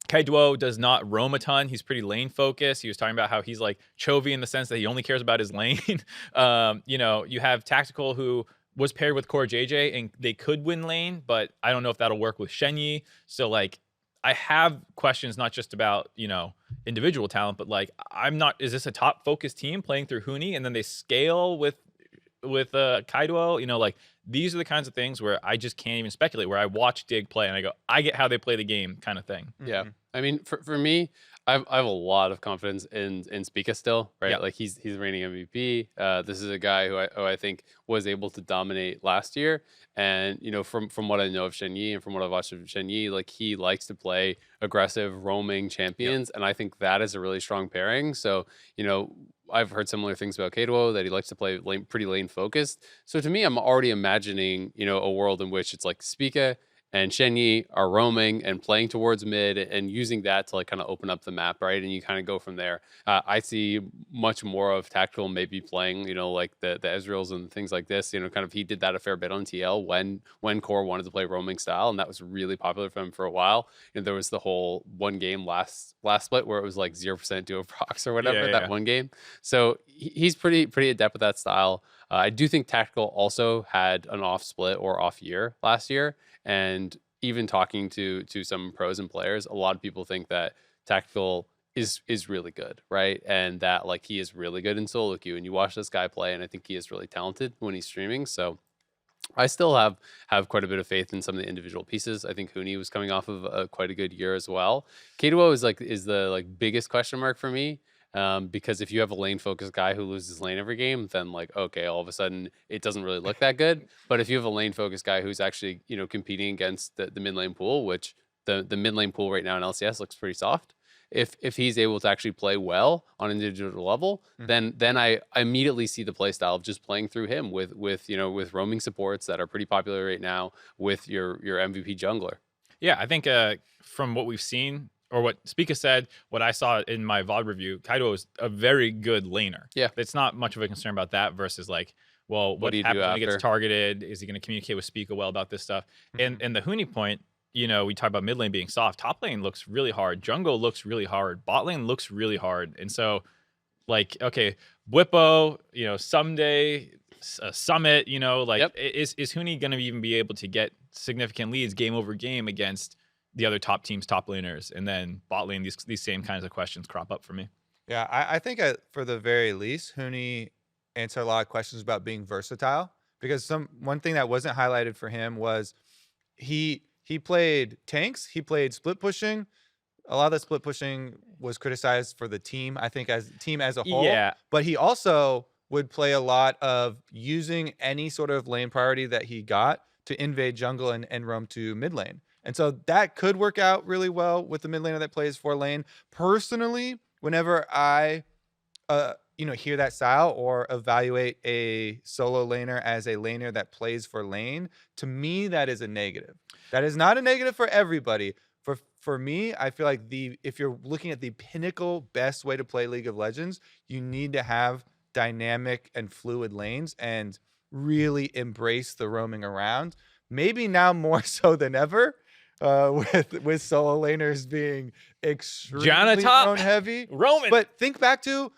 [SPEAKER 3] Keiaduo does not roam a ton. He's pretty lane focused. He was talking about how he's like Chovy in the sense that he only cares about his lane. You know, you have Tactical who was paired with Core JJ and they could win lane, but I don't know if that'll work with Shenyi. So like, I have questions not just about, you know, individual talent, but like, is this a top focused team playing through Huni and then they scale with Keiaduo? You know, like these are the kinds of things where I just can't even speculate, where I watch Dig play and I go, I get how they play the game kind of thing.
[SPEAKER 2] Yeah. I mean, for me, I have a lot of confidence in Spica still, right?
[SPEAKER 3] Yeah.
[SPEAKER 2] Like he's reigning MVP. This is a guy who I think was able to dominate last year. And, you know, from what I know of Shenyi and from what I've watched of Shenyi, like he likes to play aggressive roaming champions. And I think that is a really strong pairing. So, you know, I've heard similar things about Keiaduo, that he likes to play pretty lane focused. So to me, I'm already imagining, you know, a world in which it's like Spica and Shenyi are roaming and playing towards mid and using that to like kind of open up the map, right? And you kind of go from there. I see much more of Tactical maybe playing, you know, like the Ezreals and things like this. You know, kind of he did that a fair bit on TL when Core wanted to play roaming style, and that was really popular for him for a while. And there was the whole one game last split where it was like 0% duo procs or whatever, one game. So he's pretty adept with that style. I do think Tactical also had an off split or off year last year. And even talking to some pros and players, a lot of people think that Tactical is really good, right? And that like he is really good in solo queue. And you watch this guy play, and I think he is really talented when he's streaming. So I still have quite a bit of faith in some of the individual pieces. I think Huni was coming off of quite a good year as well. Keiaduo is the like biggest question mark for me. Because if you have a lane focused guy who loses lane every game, then like, okay, all of a sudden it doesn't really look that good. But if you have a lane focused guy who's actually, you know, competing against the mid lane pool, which the mid lane pool right now in LCS looks pretty soft. If he's able to actually play well on an individual level, then I immediately see the play style of just playing through him with you know, with roaming supports that are pretty popular right now with your MVP jungler.
[SPEAKER 3] Yeah, I think from what we've seen, or what Spica said, what I saw in my VOD review, Keiaduo is a very good laner.
[SPEAKER 2] Yeah.
[SPEAKER 3] It's not much of a concern about that versus like, well, what
[SPEAKER 2] do you
[SPEAKER 3] happens
[SPEAKER 2] do
[SPEAKER 3] when he
[SPEAKER 2] after?
[SPEAKER 3] gets targeted? Is he going to communicate with Spica well about this stuff? And the Huni point, you know, we talk about mid lane being soft. Top lane looks really hard. Jungle looks really hard. Bot lane looks really hard. And so, like, okay, Bwipo, you know, someday, Summit, you know, like, is Huni going to even be able to get significant leads game over game against the other top teams, top laners? And then bot lane, these same kinds of questions crop up for me.
[SPEAKER 1] Yeah, I think for the very least, Huni answered a lot of questions about being versatile, because one thing that wasn't highlighted for him was he played tanks, he played split pushing. A lot of the split pushing was criticized for the team, I think, as team as a whole.
[SPEAKER 3] Yeah.
[SPEAKER 1] But he also would play a lot of using any sort of lane priority that he got to invade jungle and roam to mid lane. And so that could work out really well with the mid laner that plays 4 lane. Personally, whenever I, hear that style or evaluate a solo laner as a laner that plays for lane, to me, that is a negative. That is not a negative for everybody. For me, I feel like if you're looking at the pinnacle best way to play League of Legends, you need to have dynamic and fluid lanes and really embrace the roaming around. Maybe now more so than ever, with solo laners being extremely
[SPEAKER 3] Janna
[SPEAKER 1] heavy.
[SPEAKER 3] Roman.
[SPEAKER 1] But think back to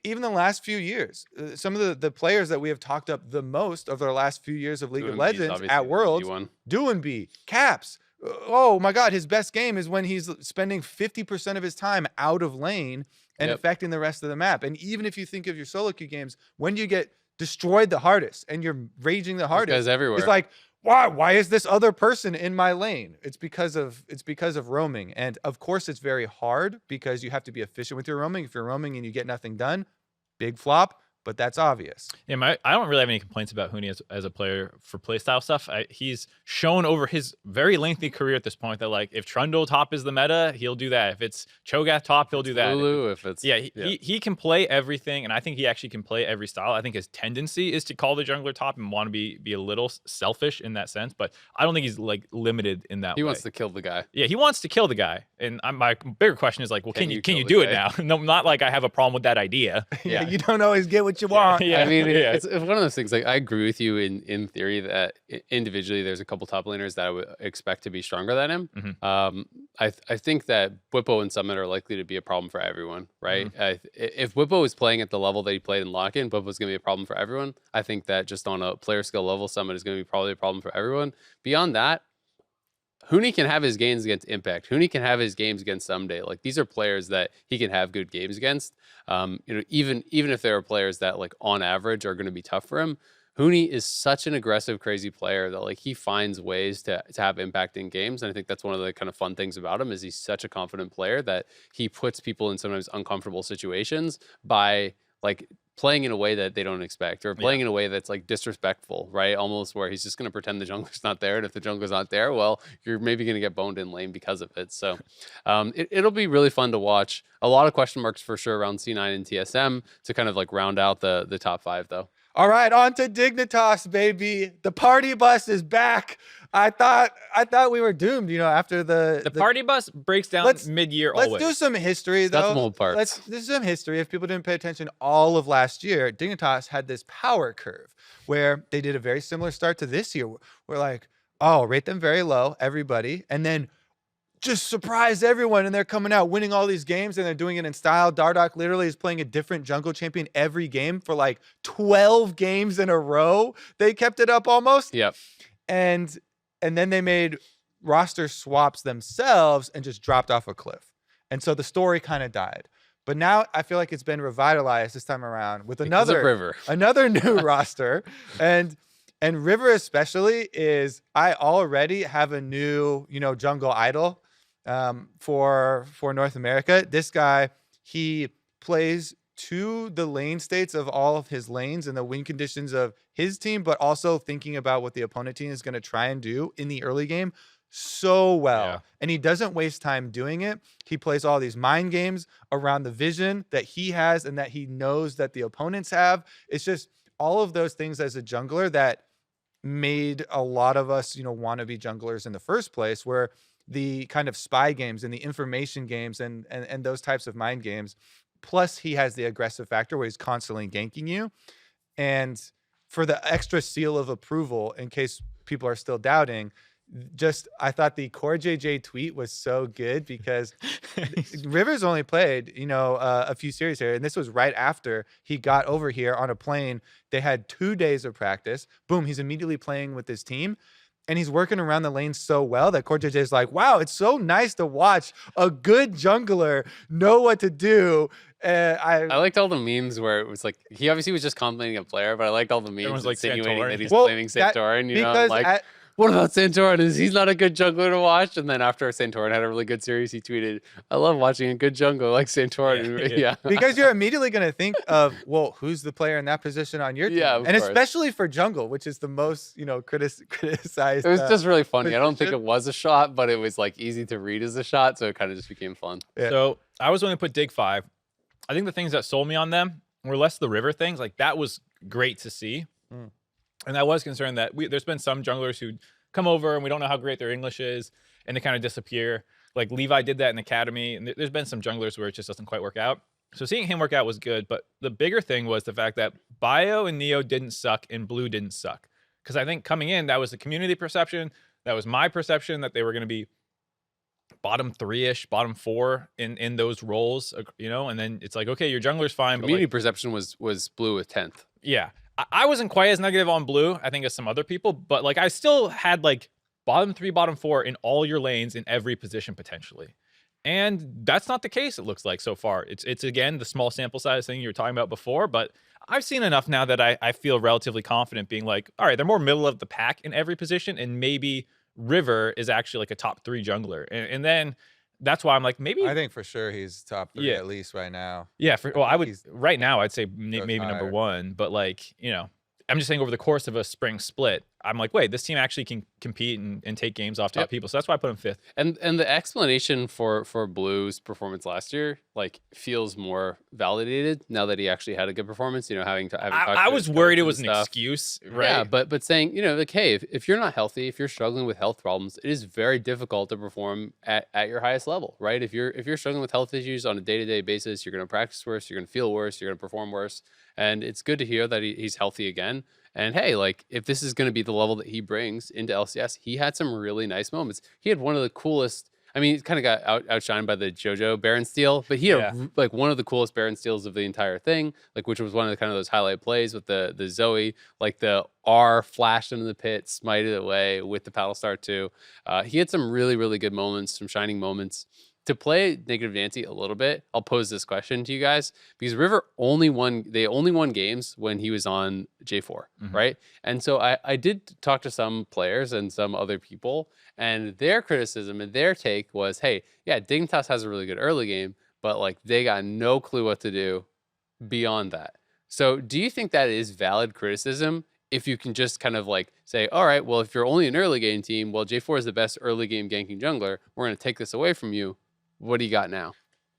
[SPEAKER 1] even the last few years. Some of the players that we have talked up the most over the last few years of League of Legends at Worlds, Doinby, Caps. Oh my God, his best game is when he's spending 50% of his time out of lane and affecting the rest of the map. And even if you think of your solo queue games, when you get destroyed the hardest and you're raging the hardest,
[SPEAKER 2] everywhere.
[SPEAKER 1] It's like, why is this other person in my lane? It's because of roaming. And of course it's very hard because you have to be efficient with your roaming. If you're roaming and you get nothing done, big flop. But that's obvious.
[SPEAKER 3] Yeah, I don't really have any complaints about Huni as a player for playstyle stuff. He's shown over his very lengthy career at this point that, like, if Trundle top is the meta, he'll do that. If it's Cho'Gath top, he'll do that.
[SPEAKER 2] Lulu,
[SPEAKER 3] he can play everything, and I think he actually can play every style. I think his tendency is to call the jungler top and want to be a little selfish in that sense, but I don't think he's like limited in that way.
[SPEAKER 2] He wants to kill the guy.
[SPEAKER 3] Yeah, he wants to kill the guy. And my bigger question is like, well, can you do it now? No, not like I have a problem with that idea.
[SPEAKER 1] Yeah, you don't always get what you want.
[SPEAKER 2] Yeah, I mean, it's one of those things. Like, I agree with you in theory that individually there's a couple top laners that I would expect to be stronger than him.
[SPEAKER 3] Mm-hmm.
[SPEAKER 2] I think that Bwipo and Summit are likely to be a problem for everyone, right? Mm-hmm. If Bwipo is playing at the level that he played in Lock-In, Bwipo is going to be a problem for everyone. I think that just on a player skill level, Summit is going to be probably a problem for everyone. Beyond that, Huni can have his games against Impact. Huni can have his games against Someday. Like, these are players that he can have good games against. Even if there are players that, like, on average are going to be tough for him, Huni is such an aggressive, crazy player that, like, he finds ways to have impact in games. And I think that's one of the kind of fun things about him is he's such a confident player that he puts people in sometimes uncomfortable situations by, like, playing in a way that they don't expect, or playing in a way that's like disrespectful, right? Almost where he's just going to pretend the jungler's not there. And if the jungler's not there, well, you're maybe going to get boned in lane because of it. So it'll be really fun to watch. A lot of question marks for sure around C9 and TSM to kind of like round out the top 5 though.
[SPEAKER 1] All right, on to Dignitas, baby. The party bus is back. I thought we were doomed, after the
[SPEAKER 3] party bus breaks down mid-year always.
[SPEAKER 1] Let's do some history, though.
[SPEAKER 2] That's some old parts.
[SPEAKER 1] Let's do some history. If people didn't pay attention all of last year, Dignitas had this power curve where they did a very similar start to this year. We're like, oh, rate them very low, everybody, and then just surprise everyone, and they're coming out winning all these games, and they're doing it in style. Dardoch literally is playing a different jungle champion every game for like 12 games in a row. They kept it up almost.
[SPEAKER 2] Yep.
[SPEAKER 1] And then they made roster swaps themselves and just dropped off a cliff. And so the story kind of died. But now I feel like it's been revitalized this time around with another new roster. And River especially I already have a new, jungle idol for North America. This guy, he plays to the lane states of all of his lanes and the win conditions of his team, but also thinking about what the opponent team is going to try and do in the early game so well. Yeah. And he doesn't waste time doing it. He plays all these mind games around the vision that he has and that he knows that the opponents have. It's just all of those things as a jungler that made a lot of us, want to be junglers in the first place, where the kind of spy games and the information games and those types of mind games, plus he has the aggressive factor where he's constantly ganking you. And for the extra seal of approval, in case people are still doubting, I thought the Core JJ tweet was so good because Rivers only played, a few series here. And this was right after he got over here on a plane. They had 2 days of practice. Boom, he's immediately playing with his team. And he's working around the lane so well that Core JJ is like, wow, it's so nice to watch a good jungler know what to do. I
[SPEAKER 2] liked all the memes where it was like, he obviously was just complimenting a player, but I liked all the memes
[SPEAKER 3] like
[SPEAKER 2] insinuating
[SPEAKER 3] Santorin.
[SPEAKER 2] that he's blaming Santorin, what about Santorin? He's not a good jungler to watch. And then after Santorin had a really good series, he tweeted, I love watching a good jungler like Santorin. Yeah.
[SPEAKER 1] Because you're immediately going to think of, well, who's the player in that position on your team?
[SPEAKER 2] Yeah,
[SPEAKER 1] and especially for jungle, which is the most, criticized.
[SPEAKER 2] It was just really funny. I don't think it was a shot, but it was like easy to read as a shot. So it kind of just became fun.
[SPEAKER 3] Yeah. So I was going to put Dig 5. I think the things that sold me on them were less the river things. Like that was great to see. And I was concerned that there's been some junglers who come over and we don't know how great their English is and they kind of disappear. Like Levi did that in Academy, and there's been some junglers where it just doesn't quite work out. So seeing him work out was good, but the bigger thing was the fact that Bio and Neo didn't suck and Blue didn't suck. Because I think coming in, that was the community perception. That was my perception that they were going to be bottom 3-ish, bottom 4 in those roles, you know. And then it's like, okay, your jungler's fine.
[SPEAKER 2] Community
[SPEAKER 3] but like,
[SPEAKER 2] perception was Blue with 10th.
[SPEAKER 3] Yeah, I wasn't quite as negative on Blue, I think, as some other people, but like I still had like bottom 3, bottom 4 in all your lanes in every position potentially. And that's not the case, it looks like, so far. It's again, the small sample size thing you were talking about before, but I've seen enough now that I feel relatively confident being like, all right, they're more middle of the pack in every position, and maybe River is actually like a top 3 jungler. And then that's why I'm like, maybe...
[SPEAKER 1] I think for sure he's top 3 at least right now.
[SPEAKER 3] Yeah, well, I would... Right now, I'd say maybe
[SPEAKER 1] higher.
[SPEAKER 3] number 1, but like, you know, I'm just saying over the course of a spring split, I'm like, wait, this team actually can compete and take games off top people. So that's why I put him 5th.
[SPEAKER 2] And the explanation for Blue's performance last year like feels more validated now that he actually had a good performance. You know, having
[SPEAKER 3] I was worried it was an excuse, right?
[SPEAKER 2] Yeah, but saying, you know, like, hey, if you're not healthy, if you're struggling with health problems, it is very difficult to perform at your highest level, right? If you're struggling with health issues on a day-to-day basis, you're going to practice worse, you're going to feel worse, you're going to perform worse. And it's good to hear that he's healthy again. And hey, like if this is going to be the level that he brings into LCS, he had some really nice moments. He had one of the coolest. I mean, he kind of got outshined by the JoJo Baron steal, but he had like one of the coolest Baron steals of the entire thing, like which was one of the kind of those highlight plays with the Zoe, like the R flashed into the pit, smited away with the paddle star too. He had some really, really good moments, some shining moments. To play Negative Nancy a little bit, I'll pose this question to you guys because River only won games when he was on J4, right? And so I did talk to some players and some other people, and their criticism and their take was, hey, yeah, Dignitas has a really good early game, but like they got no clue what to do beyond that. So do you think that is valid criticism? If you can just kind of like say, all right, well, if you're only an early game team, well, J4 is the best early game ganking jungler, we're going to take this away from you. What do you got now?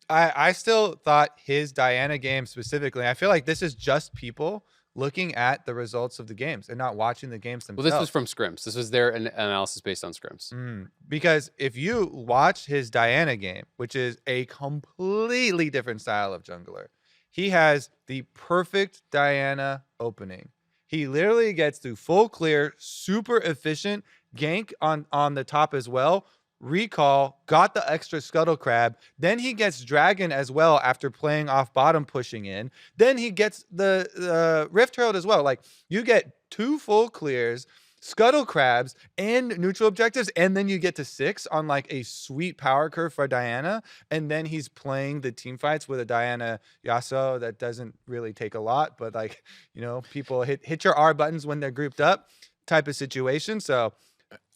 [SPEAKER 1] I still thought his Diana game specifically, I feel like this is just people looking at the results of the games and not watching the games themselves.
[SPEAKER 2] Well, this was from scrims. This was their analysis based on scrims.
[SPEAKER 1] Because if you watch his Diana game, which is a completely different style of jungler, he has the perfect Diana opening. He literally gets through full clear, super efficient gank on the top as well. Recall, got the extra scuttle crab, then he gets dragon as well after playing off bottom, pushing in, then he gets the rift herald as well. Like you get 2 full clears, scuttle crabs, and neutral objectives, and then you get to 6 on like a sweet power curve for Diana, and then he's playing the team fights with a Diana Yasuo that doesn't really take a lot, but like, you know, people hit your R buttons when they're grouped up type of situation. So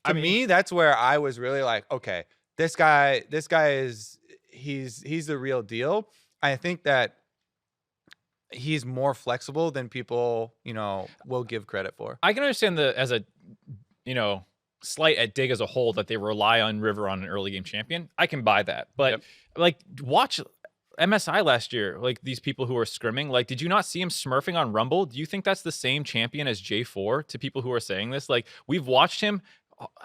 [SPEAKER 1] to me, that's where I was really like, okay, this guy is he's the real deal. I think that he's more flexible than people, you know, will give credit for.
[SPEAKER 3] I can understand as a, you know, slight at Dig as a whole that they rely on River on an early game champion. I can buy that. But like watch MSI last year, like these people who are scrimming, like, did you not see him smurfing on Rumble? Do you think that's the same champion as J4 to people who are saying this? Like we've watched him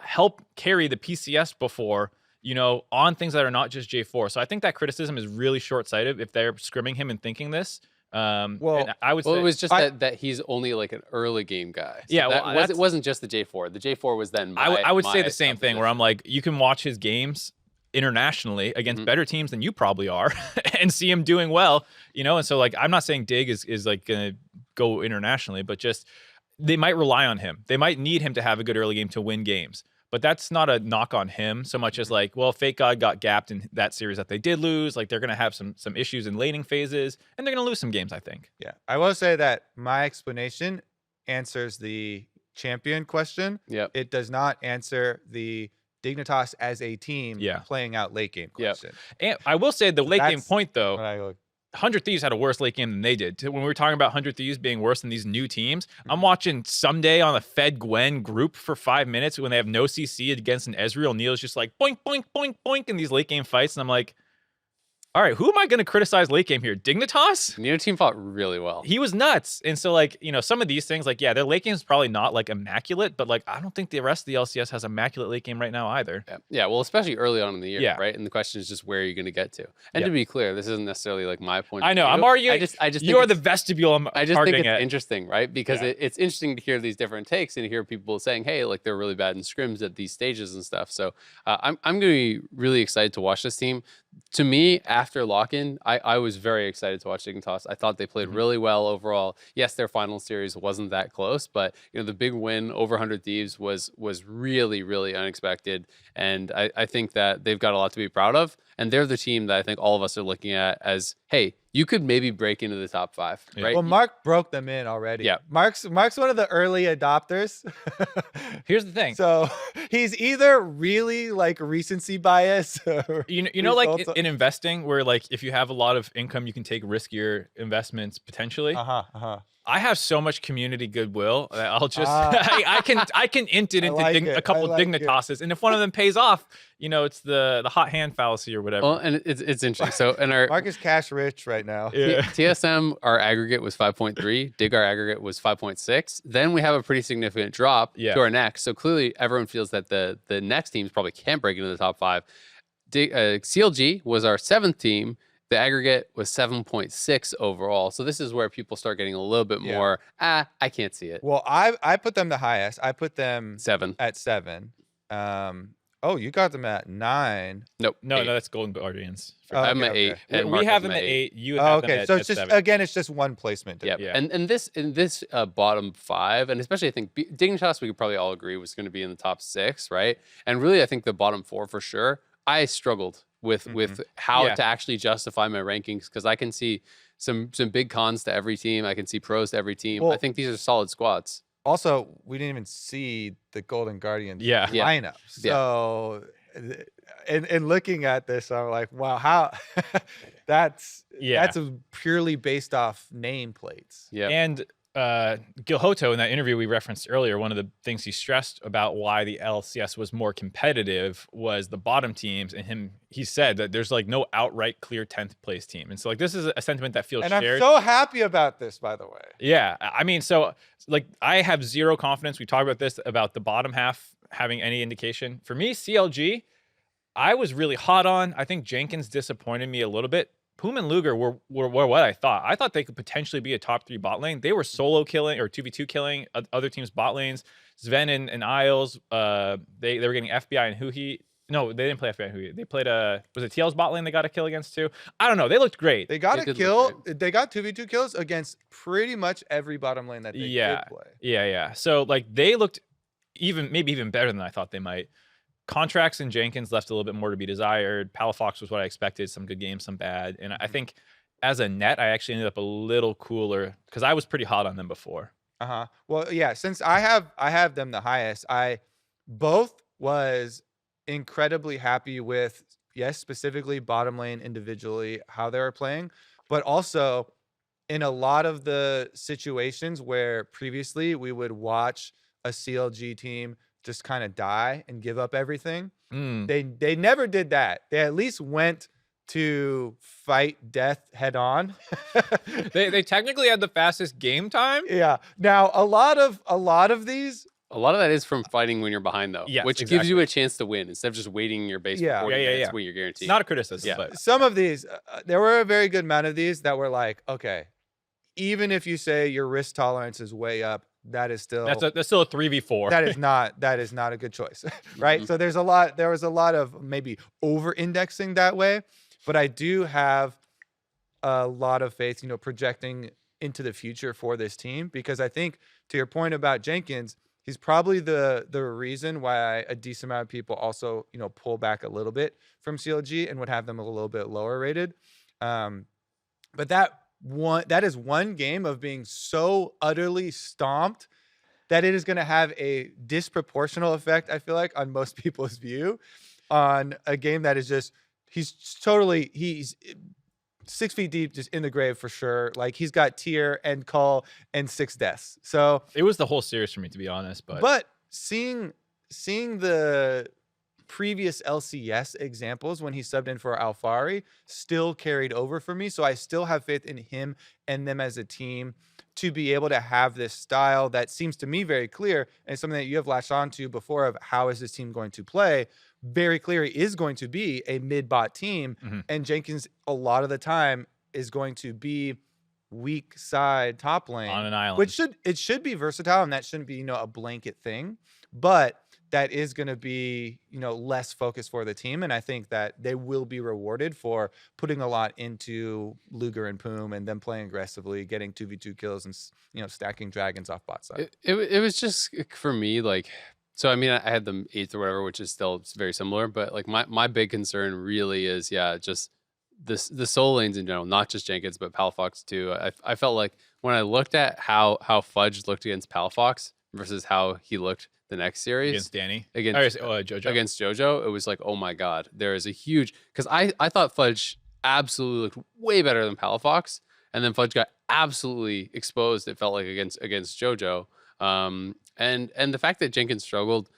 [SPEAKER 3] help carry the PCS before, you know, on things that are not just J4. So I think that criticism is really short-sighted if they're scrimming him and thinking this.
[SPEAKER 1] Well,
[SPEAKER 3] I would say
[SPEAKER 2] it was just that he's only like an early game guy. So
[SPEAKER 3] yeah, well,
[SPEAKER 2] it wasn't just the J4. The J4 was then
[SPEAKER 3] I would say the same thing where I'm like, you can watch his games internationally against better teams than you probably are and see him doing well, you know. And so like, I'm not saying Dig is like gonna go internationally, but just they might rely on him. They might need him to have a good early game to win games. But that's not a knock on him so much as like, well, Fake God got gapped in that series that they did lose. Like they're going to have some issues in laning phases and they're going to lose some games, I think.
[SPEAKER 1] Yeah. I will say that my explanation answers the champion question.
[SPEAKER 2] Yep.
[SPEAKER 1] It does not answer the Dignitas as a team playing out late game question.
[SPEAKER 3] And I will say the late game point though, 100 Thieves had a worse late game than they did. When we were talking about 100 Thieves being worse than these new teams, I'm watching Someday on the Fed Gwen group for 5 minutes when they have no CC against an Ezreal. Neil's just like boink, boink, boink, boink in these late game fights. And I'm like, all right, who am I going to criticize late game here? Dignitas?
[SPEAKER 2] Neo team fought really well.
[SPEAKER 3] He was nuts. And so, like, you know, some of these things, like, yeah, their late game is probably not, like, immaculate, but, like, I don't think the rest of the LCS has immaculate late game right now either.
[SPEAKER 2] Yeah, well, especially early on in the year,
[SPEAKER 3] Yeah.
[SPEAKER 2] right? And the question is just where are you going to get to? And
[SPEAKER 3] Yeah.
[SPEAKER 2] to be clear, this isn't necessarily, like, my point
[SPEAKER 3] I know.
[SPEAKER 2] of view.
[SPEAKER 3] I'm arguing.
[SPEAKER 2] I just
[SPEAKER 3] you are the vestibule I'm
[SPEAKER 2] I just think
[SPEAKER 3] targeting
[SPEAKER 2] it's
[SPEAKER 3] at.
[SPEAKER 2] interesting, right? Because
[SPEAKER 3] Yeah.
[SPEAKER 2] it's interesting to hear these different takes and to hear people saying, "Hey, like they're really bad in scrims at these stages and stuff." So I'm going to be really excited to watch this team. To me, after lock-in, I was very excited to watch Dignitas. I thought they played really well overall. Yes, their final series wasn't that close, but you know the big win over 100 Thieves was really, really unexpected, and I think that they've got a lot to be proud of. And they're the team that I think all of us are looking at as, hey, you could maybe break into the top 5,
[SPEAKER 3] Yeah.
[SPEAKER 2] right?
[SPEAKER 1] Well, Mark broke them in already.
[SPEAKER 2] Yeah.
[SPEAKER 1] Mark's one of the early adopters.
[SPEAKER 3] Here's the thing.
[SPEAKER 1] So he's either really like recency bias. Or
[SPEAKER 3] You know, like
[SPEAKER 1] results-
[SPEAKER 3] in investing, where like if you have a lot of income, you can take riskier investments potentially. I have so much community goodwill that I'll just I can int it into
[SPEAKER 1] like it.
[SPEAKER 3] a couple
[SPEAKER 1] I like it.
[SPEAKER 3] Dignitases, and if one of them pays off, you know, it's the hot hand fallacy or whatever.
[SPEAKER 2] Well, and it's interesting. So in our
[SPEAKER 1] Mark is cash rich right now.
[SPEAKER 3] Yeah.
[SPEAKER 2] TSM, our aggregate was 5.3. Dig, our aggregate was 5.6. Then we have a pretty significant drop
[SPEAKER 3] Yeah.
[SPEAKER 2] to our next. So clearly, everyone feels that the next teams probably can't break into the top 5. CLG was our 7th team. The aggregate was 7.6 overall. So this is where people start getting a little bit more, I can't see it.
[SPEAKER 1] Well, I put them the highest. I put them
[SPEAKER 2] 7.
[SPEAKER 1] at 7. Oh, you got them at 9.
[SPEAKER 2] Nope.
[SPEAKER 3] No,
[SPEAKER 2] 8.
[SPEAKER 3] that's Golden Guardians.
[SPEAKER 1] Oh,
[SPEAKER 2] I'm
[SPEAKER 1] okay,
[SPEAKER 2] at 8.
[SPEAKER 1] okay.
[SPEAKER 2] and
[SPEAKER 3] we
[SPEAKER 2] Mark
[SPEAKER 3] have
[SPEAKER 2] has
[SPEAKER 3] them
[SPEAKER 2] at
[SPEAKER 3] at 8. You
[SPEAKER 1] Oh,
[SPEAKER 3] have them
[SPEAKER 1] okay.
[SPEAKER 3] at,
[SPEAKER 1] So
[SPEAKER 3] at
[SPEAKER 1] it's just
[SPEAKER 3] 7.
[SPEAKER 1] again, it's just one placement.
[SPEAKER 2] Yeah.
[SPEAKER 3] Yeah.
[SPEAKER 2] And this bottom 5, and especially I think Dignitas, we could probably all agree was going to be in the top 6, right? And really, I think the bottom 4 for sure. I struggled with how
[SPEAKER 3] Yeah.
[SPEAKER 2] to actually justify my rankings because I can see some big cons to every team. I can see pros to every team. I
[SPEAKER 1] Well-
[SPEAKER 2] think these are solid squads.
[SPEAKER 1] Also, we didn't even see the Golden Guardians
[SPEAKER 3] Yeah.
[SPEAKER 2] Yeah.
[SPEAKER 1] lineup. So, in looking at this, I'm like, wow, how that's a purely based off nameplates.
[SPEAKER 2] Yeah.
[SPEAKER 3] And Guilhoto, in that interview we referenced earlier, one of the things he stressed about why the LCS was more competitive was the bottom teams. And he said that there's like no outright clear 10th place team. And so like this is a sentiment that feels
[SPEAKER 1] And
[SPEAKER 3] shared.
[SPEAKER 1] I'm so happy about this, by the way.
[SPEAKER 3] Yeah. I mean, so like I have zero confidence. We talked about this, about the bottom half having any indication. For me, CLG, I was really hot on. I think Jenkins disappointed me a little bit. Poom and Luger were what I thought. I thought they could potentially be a top 3 bot lane. They were solo killing or 2v2 killing other teams' bot lanes. Sven and Isles, they were getting FBI and Huhi. No, they didn't play FBI and Huhi. They played was it TL's bot lane they got a kill against too? I don't know. They looked great.
[SPEAKER 1] They got
[SPEAKER 2] They
[SPEAKER 1] a
[SPEAKER 2] did
[SPEAKER 1] kill.
[SPEAKER 2] look
[SPEAKER 1] They got 2v2 kills against pretty much every bottom lane that they
[SPEAKER 3] Yeah.
[SPEAKER 1] did play.
[SPEAKER 3] Yeah. So like they looked maybe even better than I thought they might. Contractz and Jenkins left a little bit more to be desired. Palafox was what I expected. Some good games, some bad. And I think as a net, I actually ended up a little cooler because I was pretty hot on them before.
[SPEAKER 1] Well, yeah. Since I have them the highest, I both was incredibly happy with specifically bottom lane individually how they were playing, but also in a lot of the situations where previously we would watch a CLG team just kind of die and give up everything. They never did that. They at least went to fight death head on.
[SPEAKER 3] They technically had the fastest game time.
[SPEAKER 1] Yeah. Now a lot of these.
[SPEAKER 2] A lot of that is from fighting when you're behind, though,
[SPEAKER 3] Yes,
[SPEAKER 2] which gives
[SPEAKER 3] exactly.
[SPEAKER 2] you a chance to win instead of just waiting in your base
[SPEAKER 1] Yeah.
[SPEAKER 2] for 40
[SPEAKER 3] Yeah.
[SPEAKER 2] minutes when you're guaranteed.
[SPEAKER 3] It's not a criticism,
[SPEAKER 2] Yeah.
[SPEAKER 3] but
[SPEAKER 1] Some of these, there were a very good amount of these that were like, okay, even if you say your risk tolerance is way up, that is still
[SPEAKER 3] that's still a 3v4.
[SPEAKER 1] that is not a good choice, right? So there was a lot of maybe over indexing that way, but I do have a lot of faith, projecting into the future for this team, because I think to your point about Jenkins, he's probably the reason why a decent amount of people also, pull back a little bit from CLG and would have them a little bit lower rated. But that is one game of being so utterly stomped that it is going to have a disproportional effect, I feel like, on most people's view on a game that is just, he's 6 feet deep, just in the grave for sure. Like he's got tier and call and 6 deaths. So
[SPEAKER 3] it was the whole series for me, to be honest. But
[SPEAKER 1] but seeing the previous LCS examples when he subbed in for Alfari still carried over for me. So I still have faith in him and them as a team to be able to have this style that seems to me very clear, and something that you have latched onto before of how is this team going to play. Very clear is going to be a mid-bot team, and Jenkins a lot of the time is going to be weak side top lane
[SPEAKER 3] on an island,
[SPEAKER 1] which should be versatile, and that shouldn't be a blanket thing, but that is going to be less focus for the team, and I think that they will be rewarded for putting a lot into Luger and Poom and them playing aggressively, getting 2v2 kills and stacking dragons off bot side.
[SPEAKER 2] It was just for me like, so I mean I had them 8th or whatever, which is still very similar, but like my big concern really is just the solo lanes in general, not just Jenkins but Palafox too. I felt like when I looked at how Fudge looked against Palafox versus how he looked the next series
[SPEAKER 3] against Danny,
[SPEAKER 2] Jojo. Against Jojo, it was like, oh my god, there is a huge, because I thought Fudge absolutely looked way better than Palafox, and then Fudge got absolutely exposed, it felt like, against Jojo. And the fact that Jenkins struggled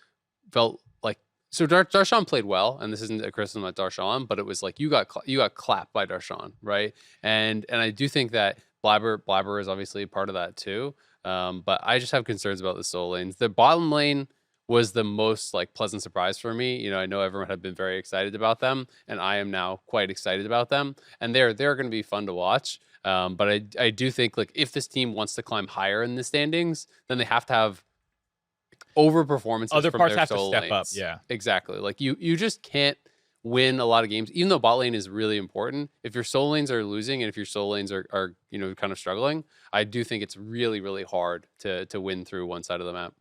[SPEAKER 2] felt like, so Darshan played well, and this isn't a criticism at Darshan, but it was like you got clapped by Darshan, right? And I do think that Blabber is obviously part of that too. But I just have concerns about the solo lanes. The bottom lane was the most like pleasant surprise for me. I know everyone had been very excited about them, and I am now quite excited about them. And they're going to be fun to watch. But I do think like if this team wants to climb higher in the standings, then they have to have over performances.
[SPEAKER 3] Other
[SPEAKER 2] from
[SPEAKER 3] parts
[SPEAKER 2] their
[SPEAKER 3] have to
[SPEAKER 2] solo
[SPEAKER 3] step
[SPEAKER 2] lanes.
[SPEAKER 3] up. Yeah,
[SPEAKER 2] exactly. Like you just can't win a lot of games, even though bot lane is really important. If your solo lanes are losing and if your solo lanes are kind of struggling, I do think it's really, really hard to win through one side of the map.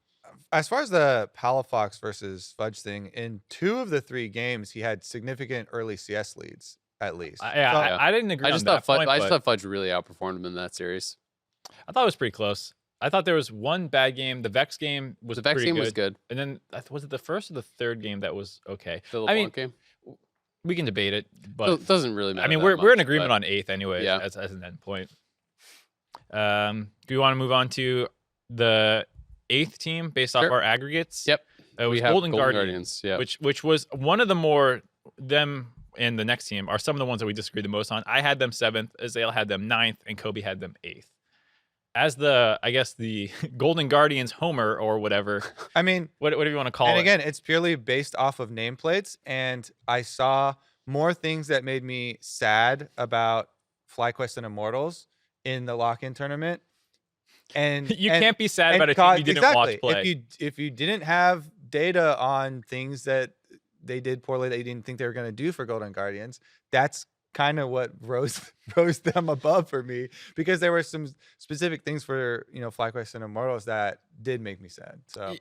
[SPEAKER 1] As far as the Palafox versus Fudge thing, in 2 of the 3 games, he had significant early CS leads, at least.
[SPEAKER 3] I didn't agree.
[SPEAKER 2] I just thought Fudge really outperformed him in that series.
[SPEAKER 3] I thought it was pretty close. I thought there was one bad game. The Vex game was was
[SPEAKER 2] good.
[SPEAKER 3] And then was it the first or the third game that was okay?
[SPEAKER 2] The LeBlanc game?
[SPEAKER 3] We can debate it, but
[SPEAKER 2] it doesn't really matter.
[SPEAKER 3] I mean, we're in agreement on 8th anyway, as an end point. Do we want to move on to the 8th team based off our aggregates?
[SPEAKER 2] Yep.
[SPEAKER 3] It was Golden Guardians, which was one of the more, them and the next team are some of the ones that we disagree the most on. I had them 7th, Azael had them 9th, and Kobe had them 8th. As the Golden Guardians homer or whatever.
[SPEAKER 1] I mean,
[SPEAKER 3] whatever you want to call it.
[SPEAKER 1] And again, it's purely based off of nameplates, and I saw more things that made me sad about FlyQuest and Immortals in the lock-in tournament. And
[SPEAKER 3] you can't be sad about a team you didn't watch play.
[SPEAKER 1] If you didn't have data on things that they did poorly that you didn't think they were going to do for Golden Guardians, that's kind of what rose them above for me, because there were some specific things for FlyQuest and Immortals that did make me sad. So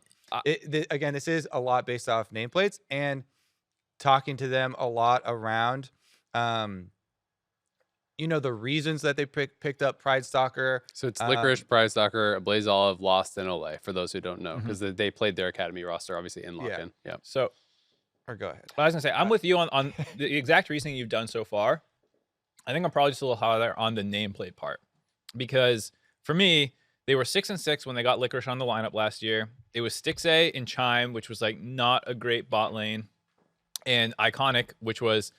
[SPEAKER 1] again, this is a lot based off nameplates and talking to them a lot around the reasons that they picked up Pride Stalker.
[SPEAKER 2] So it's Licorice, Pride Stalker, Blaze Olive, Lost, and Olay, for those who don't know, because they played their academy roster obviously in lock-in. Yeah.
[SPEAKER 3] So
[SPEAKER 1] go ahead.
[SPEAKER 3] I was gonna say, I'm with you on the exact reasoning you've done so far. I think I'm probably just a little higher on the nameplate part, because for me, they were 6-6 when they got Licorice on the lineup last year. It was Stixay and Chime, which was like not a great bot lane, and Iconic, which was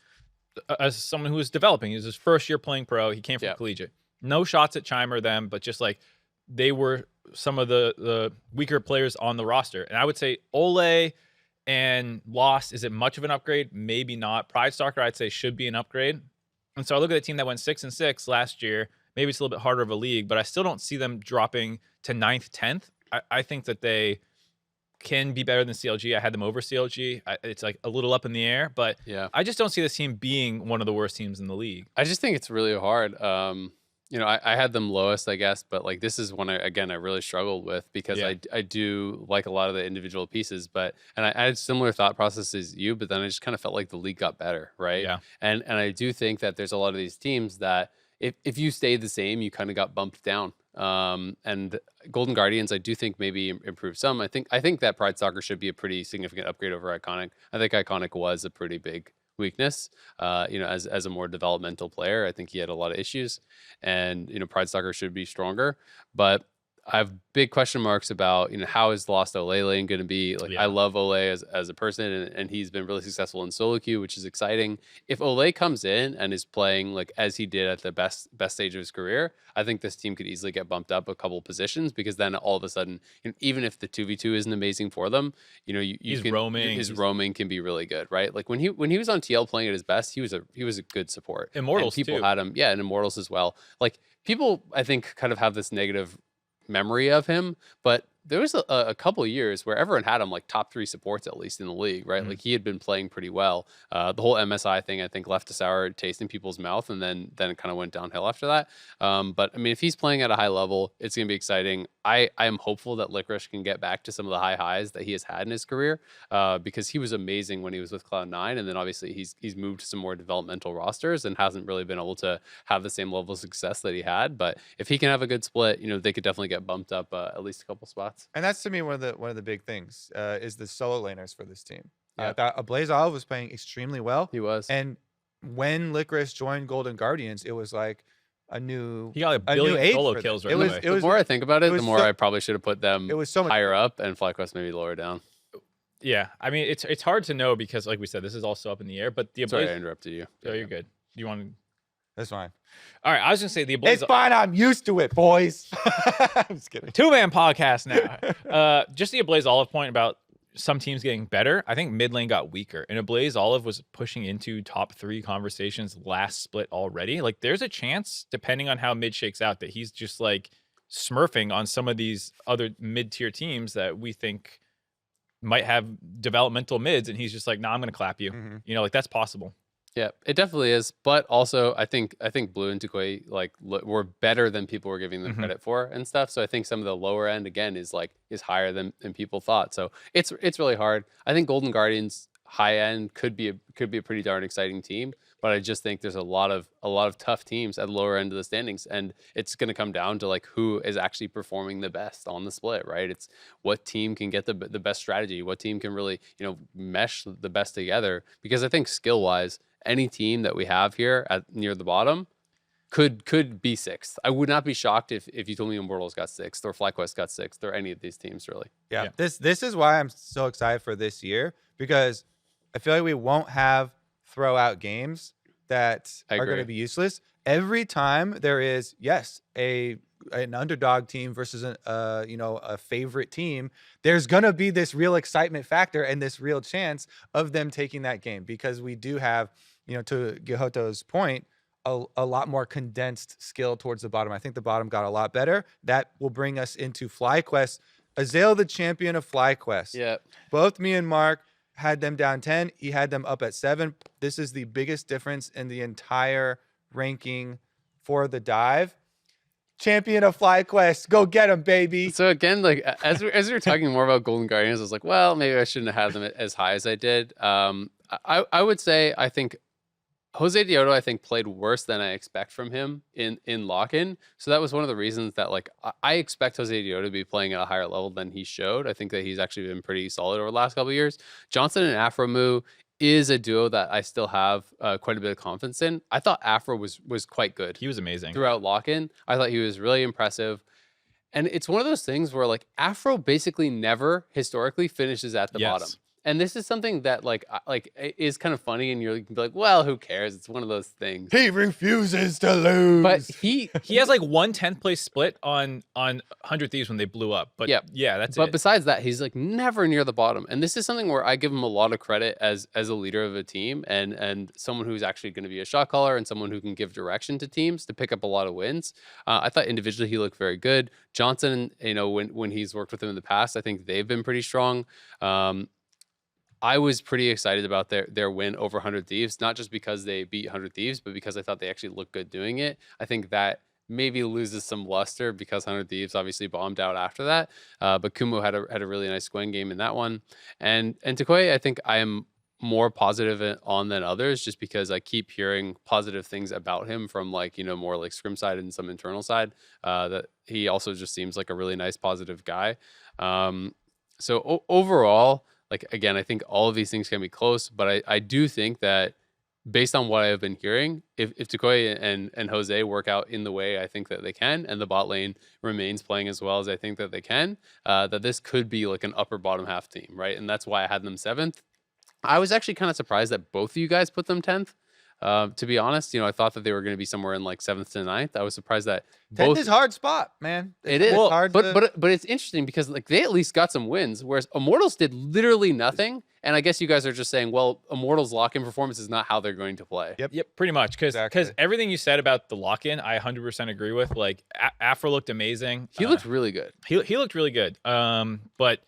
[SPEAKER 3] as someone who was developing. He was his first year playing pro. He came from collegiate. No shots at Chime or them, but just like they were some of the weaker players on the roster. And I would say Olay and Lost, is it much of an upgrade? Maybe not. Pride Stalker, I'd say, should be an upgrade. And so I look at the team that went 6-6 last year. Maybe it's a little bit harder of a league, but I still don't see them dropping to 9th, 10th. I think that they can be better than CLG. I had them over CLG. It's like a little up in the air, but I just don't see this team being one of the worst teams in the league.
[SPEAKER 2] I just think it's really hard. I had them lowest, I guess, but like this is one I really struggled with, because I do like a lot of the individual pieces, and I had similar thought process as you, but then I just kind of felt like the league got better, right?
[SPEAKER 3] Yeah.
[SPEAKER 2] And I do think that there's a lot of these teams that if you stayed the same, you kind of got bumped down. And Golden Guardians, I do think maybe improved some. I think that Pride Stalker should be a pretty significant upgrade over Iconic. I think Iconic was a pretty big weakness, as a more developmental player. I think he had a lot of issues, and Pride Stalker should be stronger. But I have big question marks about, how is Lost Ole Lane going to be? Like,
[SPEAKER 3] Yeah.
[SPEAKER 2] I love Ole as a person, and he's been really successful in solo queue, which is exciting. If Ole comes in and is playing like as he did at the best stage of his career, I think this team could easily get bumped up a couple positions, because then all of a sudden, even if the 2v2 isn't amazing for them,
[SPEAKER 3] He's
[SPEAKER 2] can,
[SPEAKER 3] roaming.
[SPEAKER 2] his roaming can be really good, right? Like when he was on TL playing at his best, he was a good support.
[SPEAKER 3] Immortals
[SPEAKER 2] and people
[SPEAKER 3] too.
[SPEAKER 2] had him, and Immortals as well. Like, people, I think, kind of have this negative memory of him, but there was a couple of years where everyone had him like top 3 supports, at least in the league, right?
[SPEAKER 3] Mhm.
[SPEAKER 2] Like, he had been playing pretty well. The whole MSI thing, I think, left a sour taste in people's mouth, and then it kind of went downhill after that. But I mean, if he's playing at a high level, it's going to be exciting. I am hopeful that Licorice can get back to some of the high highs that he has had in his career, because he was amazing when he was with Cloud9, and then obviously he's moved to some more developmental rosters and hasn't really been able to have the same level of success that he had. But if he can have a good split, they could definitely get bumped up at least a couple spots.
[SPEAKER 1] And that's, to me, one of the big things is the solo laners for this team.
[SPEAKER 2] Yeah.
[SPEAKER 1] I thought Blaze Olive was playing extremely well.
[SPEAKER 2] He was.
[SPEAKER 1] And when Licorice joined Golden Guardians, it was like a new
[SPEAKER 3] He got like a
[SPEAKER 1] a new
[SPEAKER 3] billion
[SPEAKER 1] age
[SPEAKER 3] solo
[SPEAKER 1] for them.
[SPEAKER 3] kills right
[SPEAKER 1] It was
[SPEAKER 3] away.
[SPEAKER 1] it
[SPEAKER 2] The
[SPEAKER 1] was
[SPEAKER 2] more I think about
[SPEAKER 1] it
[SPEAKER 2] it, the
[SPEAKER 1] was
[SPEAKER 2] more
[SPEAKER 1] so-
[SPEAKER 2] I probably should have put them
[SPEAKER 1] it was so much
[SPEAKER 2] higher up and FlyQuest maybe lower down.
[SPEAKER 3] Yeah, I mean it's hard to know because, like we said, this is all still up in the air. But the
[SPEAKER 2] Sorry, I
[SPEAKER 3] Ablaze,
[SPEAKER 2] interrupted you.
[SPEAKER 3] oh, you're good. Do you want to?
[SPEAKER 1] That's fine.
[SPEAKER 3] All right, I was gonna say the Ablaze.
[SPEAKER 1] It's fine. I'm used to it, boys. I'm just kidding.
[SPEAKER 3] 2-man podcast now. Just the Ablaze Olive point about some teams getting better. I think mid lane got weaker, and Ablaze Olive was pushing into top 3 conversations last split already. Like, there's a chance, depending on how mid shakes out, that he's just like smurfing on some of these other mid-tier teams that we think might have developmental mids, and he's just like, nah, I'm gonna clap you.
[SPEAKER 1] Mhm.
[SPEAKER 3] Like, that's possible.
[SPEAKER 2] Yeah, it definitely is. But also, I think Blue and Tukoi were better than people were giving them
[SPEAKER 3] Mhm.
[SPEAKER 2] credit for and stuff. So I think some of the lower end again is higher than people thought. So it's really hard. I think Golden Guardians high end could be a pretty darn exciting team. But I just think there's a lot of tough teams at the lower end of the standings, and it's going to come down to like who is actually performing the best on the split, right? It's what team can get the best strategy, what team can really mesh the best together. Because I think skill wise, any team that we have here at near the bottom could be 6th. I would not be shocked if you told me Immortals got 6th or FlyQuest got 6th or any of these teams really.
[SPEAKER 1] Yeah.
[SPEAKER 3] Yeah.
[SPEAKER 1] This is why I'm so excited for this year, because I feel like we won't have throw out games that
[SPEAKER 2] I
[SPEAKER 1] are going to
[SPEAKER 2] agree.
[SPEAKER 1] be useless. Every time there is, yes, an underdog team versus a favorite team, there's going to be this real excitement factor and this real chance of them taking that game, because we do have, to Guilhoto's point, a lot more condensed skill towards the bottom. I think the bottom got a lot better. That will bring us into FlyQuest. Azael, the champion of FlyQuest.
[SPEAKER 2] Yeah.
[SPEAKER 1] Both me and Mark had them down 10. He had them up at 7. This is the biggest difference in the entire ranking for the dive. Champion of FlyQuest. Go get him, baby.
[SPEAKER 2] So again, like as we were talking more about Golden Guardians, I was like, well, maybe I shouldn't have had them as high as I did. I would say I think Josedeodo, I think, played worse than I expect from him in lock-in. So that was one of the reasons that like I expect Josedeodo to be playing at a higher level than he showed. I think that he's actually been pretty solid over the last couple of years. Johnson and Afromu is a duo that I still have quite a bit of confidence in. I thought Afro was quite good
[SPEAKER 3] He was amazing.
[SPEAKER 2] throughout lock-in. I thought he was really impressive. And it's one of those things where like Afro basically never historically finishes at the bottom. And this is something that like is kind of funny, and you're like, well, who cares? It's one of those things.
[SPEAKER 1] He refuses to lose.
[SPEAKER 2] But he
[SPEAKER 3] has like 1 10th place split on 100 Thieves when they blew up. But
[SPEAKER 2] Yeah.
[SPEAKER 3] yeah, that's
[SPEAKER 2] But
[SPEAKER 3] it.
[SPEAKER 2] besides that, he's like never near the bottom. And this is something where I give him a lot of credit as a leader of a team and someone who's actually going to be a shot caller and someone who can give direction to teams to pick up a lot of wins. I thought individually he looked very good. Johnson, when he's worked with him in the past, I think they've been pretty strong. I was pretty excited about their win over 100 Thieves, not just because they beat 100 Thieves, but because I thought they actually looked good doing it. I think that maybe loses some luster because 100 Thieves obviously bombed out after that. But Kumo had a really nice Gwen game in that one. And Tukoi, I think I am more positive on than others, just because I keep hearing positive things about him from more like scrim side and some internal side, that he also just seems like a really nice, positive guy. So overall, like, again, I think all of these things can be close, but I do think that based on what I've been hearing, if Tukoi and Jose work out in the way I think that they can, and the bot lane remains playing as well as I think that they can, that this could be like an upper bottom half team, right? And that's why I had them 7th. I was actually kind of surprised that both of you guys put them 10th. To be honest, I thought that they were going to be somewhere in like 7th to 9th. I was surprised that
[SPEAKER 1] 10th
[SPEAKER 2] both
[SPEAKER 1] is hard spot, man.
[SPEAKER 2] It is
[SPEAKER 1] hard,
[SPEAKER 2] but it's interesting because like they at least got some wins, whereas Immortals did literally nothing. And I guess you guys are just saying, well, Immortals lock-in performance is not how they're going to play.
[SPEAKER 3] Yep, pretty much. Because everything you said about the lock-in, I 100% agree with. Like Afro looked amazing.
[SPEAKER 2] He looked really good.
[SPEAKER 3] He looked really good. But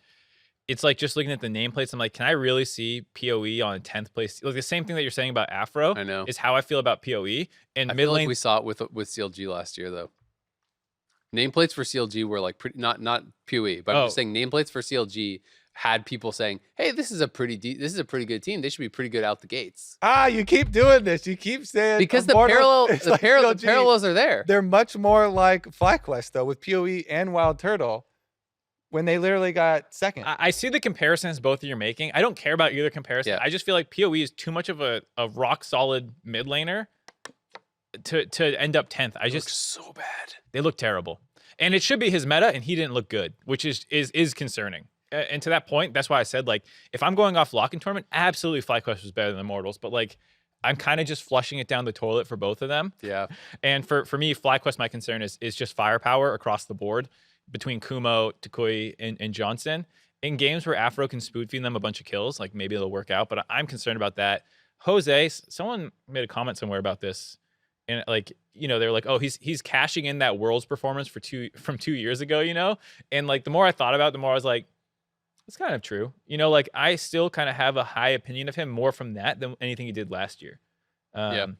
[SPEAKER 3] it's like just looking at the nameplates, I'm like, can I really see PoE on 10th place? Like the same thing that you're saying about Afro.
[SPEAKER 2] I know.
[SPEAKER 3] Is how I feel about PoE. And
[SPEAKER 2] I
[SPEAKER 3] mid
[SPEAKER 2] feel
[SPEAKER 3] lane,
[SPEAKER 2] like we saw it with CLG last year though. Nameplates for CLG were like pretty not PoE, but I'm just saying nameplates for CLG had people saying, "Hey, this is a pretty good team. They should be pretty good out the gates."
[SPEAKER 1] You keep doing this. You keep saying
[SPEAKER 2] because the
[SPEAKER 1] Immortals,
[SPEAKER 2] parallels are there.
[SPEAKER 1] They're much more like FlyQuest though, with PoE and Wild Turtle, when they literally got second.
[SPEAKER 3] I see the comparisons both of you are making. I don't care about either comparison.
[SPEAKER 2] Yeah.
[SPEAKER 3] I just feel like PoE is too much of a rock solid mid laner to end up 10th.
[SPEAKER 2] It looks so bad.
[SPEAKER 3] They look terrible. And it should be his meta, and he didn't look good, which is concerning. And to that point, that's why I said, like, if I'm going off lock-in tournament, absolutely FlyQuest was better than Immortals. But, like, I'm kind of just flushing it down the toilet for both of them.
[SPEAKER 2] Yeah.
[SPEAKER 3] And for me, FlyQuest, my concern is just firepower across the board between Kumo, Tukoi, and Johnson. In games where Afro can spoon feed them a bunch of kills, like, maybe it'll work out. But I'm concerned about that. Jose, someone made a comment somewhere about this. And like, they're like, oh, he's cashing in that Worlds performance from 2 years ago, And like the more I thought about it, the more I was like, it's kind of true. Like I still kind of have a high opinion of him more from that than anything he did last year. And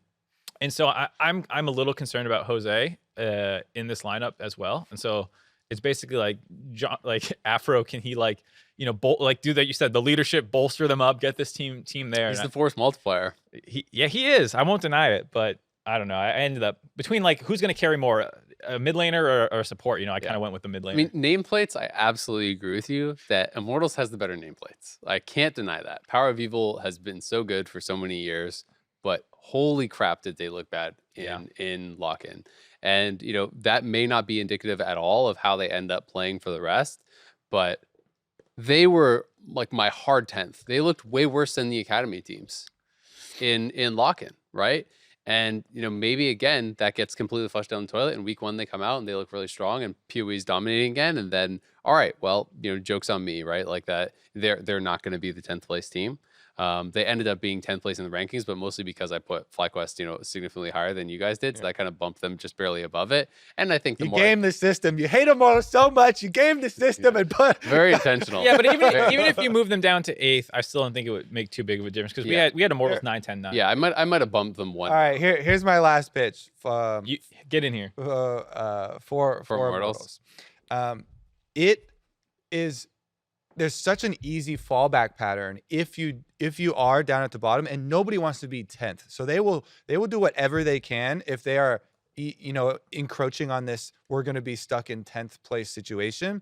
[SPEAKER 3] so I'm a little concerned about Jose in this lineup as well. And so it's basically like Afro, can he do that? You said the leadership, bolster them up, get this team there.
[SPEAKER 2] He's the force multiplier.
[SPEAKER 3] He is. I won't deny it, but I don't know. I ended up between like who's going to carry more, a mid laner or a support. I kind of went with the mid laner.
[SPEAKER 2] I mean, nameplates. I absolutely agree with you that Immortals has the better nameplates. I can't deny that. Power of Evil has been so good for so many years, but holy crap, did they look bad in lock-in? And that may not be indicative at all of how they end up playing for the rest, but they were like my hard 10th. They looked way worse than the academy teams in lock-in, right? And, maybe again, that gets completely flushed down the toilet. In week 1, they come out and they look really strong and PoE is dominating again. And then, all right, well, joke's on me, right? Like that, they're not going to be the 10th place team. They ended up being 10th place in the rankings, but mostly because I put FlyQuest, significantly higher than you guys did. So that kind of bumped them just barely above it. And I think
[SPEAKER 1] you game the system. You hate them all so much. You game the system and put
[SPEAKER 2] very intentional.
[SPEAKER 3] Yeah, but even if you move them down to 8th, I still don't think it would make too big of a difference because we had Immortals 9, 10, 9.
[SPEAKER 2] Yeah, I might have bumped them one.
[SPEAKER 1] All right, here's my last pitch.
[SPEAKER 3] You get in here.
[SPEAKER 1] For Immortals. There's such an easy fallback pattern if you are down at the bottom, and nobody wants to be 10th. So they will do whatever they can if they are encroaching on this we're going to be stuck in 10th place situation.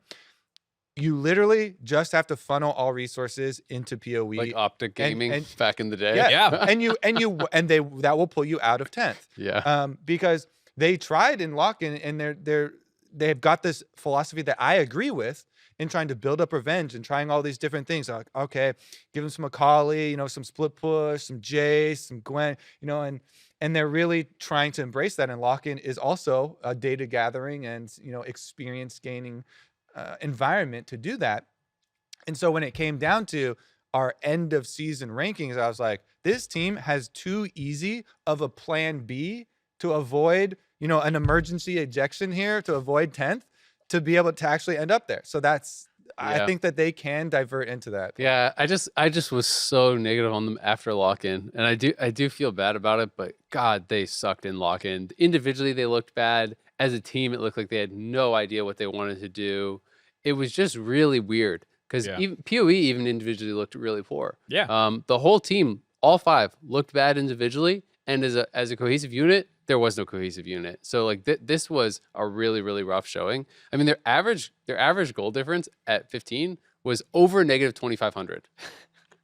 [SPEAKER 1] You literally just have to funnel all resources into PoE,
[SPEAKER 2] like Optic Gaming back in the day.
[SPEAKER 3] Yeah.
[SPEAKER 1] that will pull you out of 10th.
[SPEAKER 2] Yeah.
[SPEAKER 1] Because they tried in lock-in, and they've got this philosophy that I agree with, in trying to build up revenge and trying all these different things. Like, okay, give them some Akali, some split push, some Jace, some Gwen, and they're really trying to embrace that. And lock-in is also a data gathering and, experience gaining environment to do that. And so when it came down to our end of season rankings, I was like, this team has too easy of a plan B to avoid, an emergency ejection here to avoid 10th. To be able to actually end up there. So I think that they can divert into that.
[SPEAKER 2] Yeah, I just was so negative on them after lock-in. And I do feel bad about it, but God, they sucked in lock-in. Individually, they looked bad. As a team, it looked like they had no idea what they wanted to do. It was just really weird. Because even PoE even individually looked really poor.
[SPEAKER 3] Yeah.
[SPEAKER 2] The whole team, all 5, looked bad individually. And as a cohesive unit, there was no cohesive unit. So like this was a really, really rough showing. I mean, their average goal difference at 15 was over negative 2,500.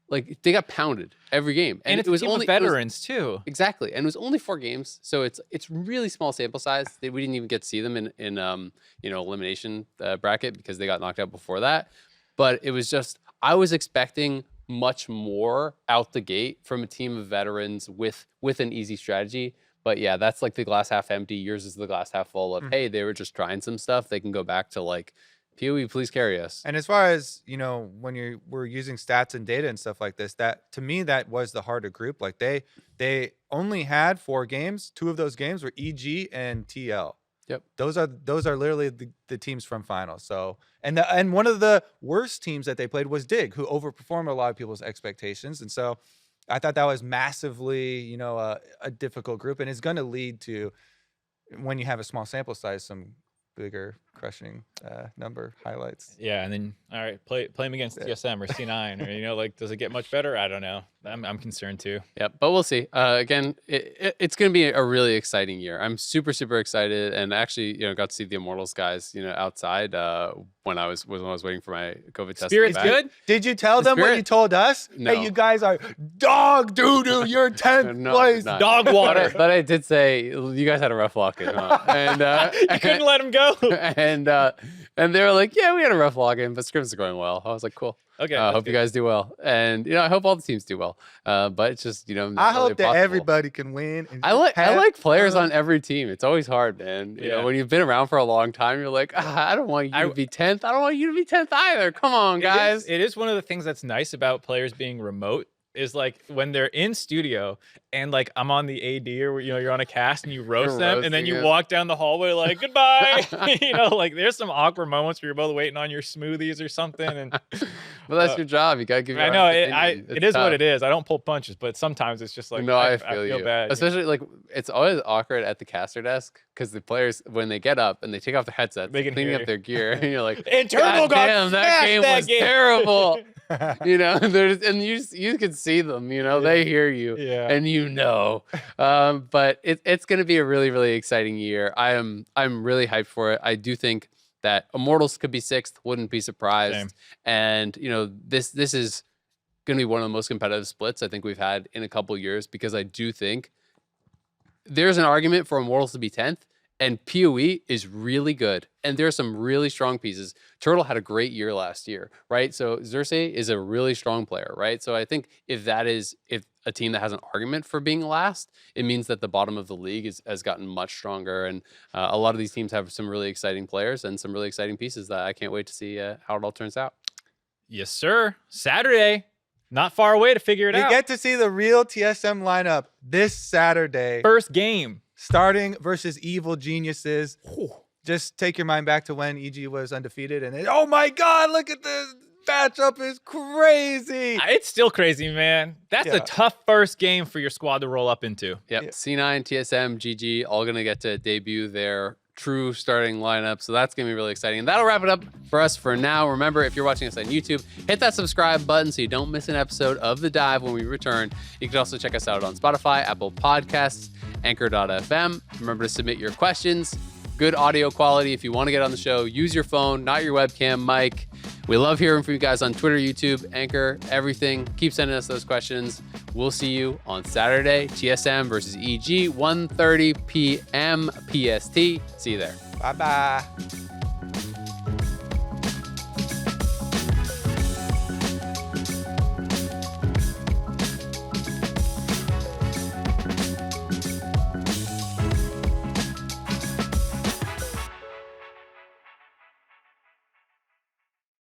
[SPEAKER 2] like they got pounded every game,
[SPEAKER 3] And
[SPEAKER 2] it was
[SPEAKER 3] a team
[SPEAKER 2] only
[SPEAKER 3] of veterans too.
[SPEAKER 2] exactly, and it was only 4 games, so it's really small sample size. We didn't even get to see them in elimination bracket because they got knocked out before that. But it was just I was expecting much more out the gate from a team of veterans with an easy strategy. But yeah, that's like the glass half empty. Yours is the glass half full of hey, they were just trying some stuff. They can go back to like PoE, please carry us.
[SPEAKER 1] And as far as, when we're using stats and data and stuff like this, that to me, that was the harder group. Like they only had 4 games. 2 of those games were EG and TL.
[SPEAKER 2] Yep.
[SPEAKER 1] Those are literally the teams from finals. So, and one of the worst teams that they played was Dig, who overperformed a lot of people's expectations. And so I thought that was massively, a difficult group, and it's going to lead to, when you have a small sample size, some bigger crushing number highlights.
[SPEAKER 3] Yeah, and then all right, play him against TSM or C9, or does it get much better? I don't know. I'm concerned too.
[SPEAKER 2] Yeah, but we'll see. Again, it's going to be a really exciting year. I'm super excited, and actually, got to see the Immortals guys, outside when I was waiting for my COVID test.
[SPEAKER 3] Spirit's good.
[SPEAKER 1] Did you tell them what you told us?
[SPEAKER 2] No.
[SPEAKER 1] Hey, you guys are dog doo-doo. You're 10th
[SPEAKER 2] No,
[SPEAKER 1] place.
[SPEAKER 2] not.
[SPEAKER 3] Dog water.
[SPEAKER 2] But I did say you guys had a rough walk-in, huh? And
[SPEAKER 3] You couldn't let him go.
[SPEAKER 2] and they were like, yeah, we had a rough walk-in, but scrims are going well. I was like, cool.
[SPEAKER 3] Okay.
[SPEAKER 2] I hope you guys do well, and I hope all the teams do well. But it's just not
[SPEAKER 1] I
[SPEAKER 2] really
[SPEAKER 1] hope that
[SPEAKER 2] possible.
[SPEAKER 1] everybody can win. And
[SPEAKER 2] I like players
[SPEAKER 1] fun.
[SPEAKER 2] on every team. It's always hard, man.
[SPEAKER 3] Yeah.
[SPEAKER 2] When you've been around for a long time, you're like, I don't want you to be 10th. I don't want you to be 10th either. Come on, guys.
[SPEAKER 3] It is one of the things that's nice about players being remote is like when they're in studio and like I'm on the AD or you're on a cast and you roast them and then you walk down the hallway like goodbye. Like there's some awkward moments where you're both waiting on your smoothies or something. And
[SPEAKER 2] Well, that's your job. You gotta give.
[SPEAKER 3] I know it is what it is. I don't pull punches, but sometimes it's just like
[SPEAKER 2] no, I feel
[SPEAKER 3] you.
[SPEAKER 2] bad. Especially like it's always awkward at the caster desk because the players when they get up and they take off their headsets,
[SPEAKER 3] They can
[SPEAKER 2] cleaning
[SPEAKER 3] hear
[SPEAKER 2] up their gear, and you're like,
[SPEAKER 3] Internal
[SPEAKER 2] God damn, that game was terrible. There's and you can see them. They hear you,
[SPEAKER 3] Yeah.
[SPEAKER 2] and but it's gonna be a really exciting year. I'm really hyped for it. I do think that Immortals could be 6th, wouldn't be surprised.
[SPEAKER 3] Same.
[SPEAKER 2] And this is going to be one of the most competitive splits I think we've had in a couple years because I do think there's an argument for Immortals to be 10th, and PoE is really good. And there are some really strong pieces. Turtle had a great year last year, right? So Xerxes is a really strong player, right? So I think if a team that has an argument for being last, it means that the bottom of the league has gotten much stronger. And a lot of these teams have some really exciting players and some really exciting pieces that I can't wait to see how it all turns out.
[SPEAKER 3] Yes, sir. Saturday. Not far away to figure it
[SPEAKER 1] You
[SPEAKER 3] out.
[SPEAKER 1] get to see the real TSM lineup this Saturday.
[SPEAKER 3] First game.
[SPEAKER 1] Starting versus Evil Geniuses. Just take your mind back to when EG was undefeated, and then, oh my God, look at this matchup is crazy.
[SPEAKER 3] It's still crazy, man. That's a tough first game for your squad to roll up into.
[SPEAKER 2] Yep.
[SPEAKER 1] Yeah.
[SPEAKER 2] C9, TSM, GG, all going to get to debut their true starting lineup. So that's going to be really exciting. And that'll wrap it up for us for now. Remember, if you're watching us on YouTube, hit that subscribe button so you don't miss an episode of The Dive when we return. You can also check us out on Spotify, Apple Podcasts, Anchor.fm. Remember to submit your questions. Good audio quality. If you want to get on the show, use your phone, not your webcam mic. We love hearing from you guys on Twitter, YouTube, Anchor, everything. Keep sending us those questions. We'll see you on Saturday, TSM versus EG, 1:30 p.m. PST. See you there.
[SPEAKER 1] Bye-bye.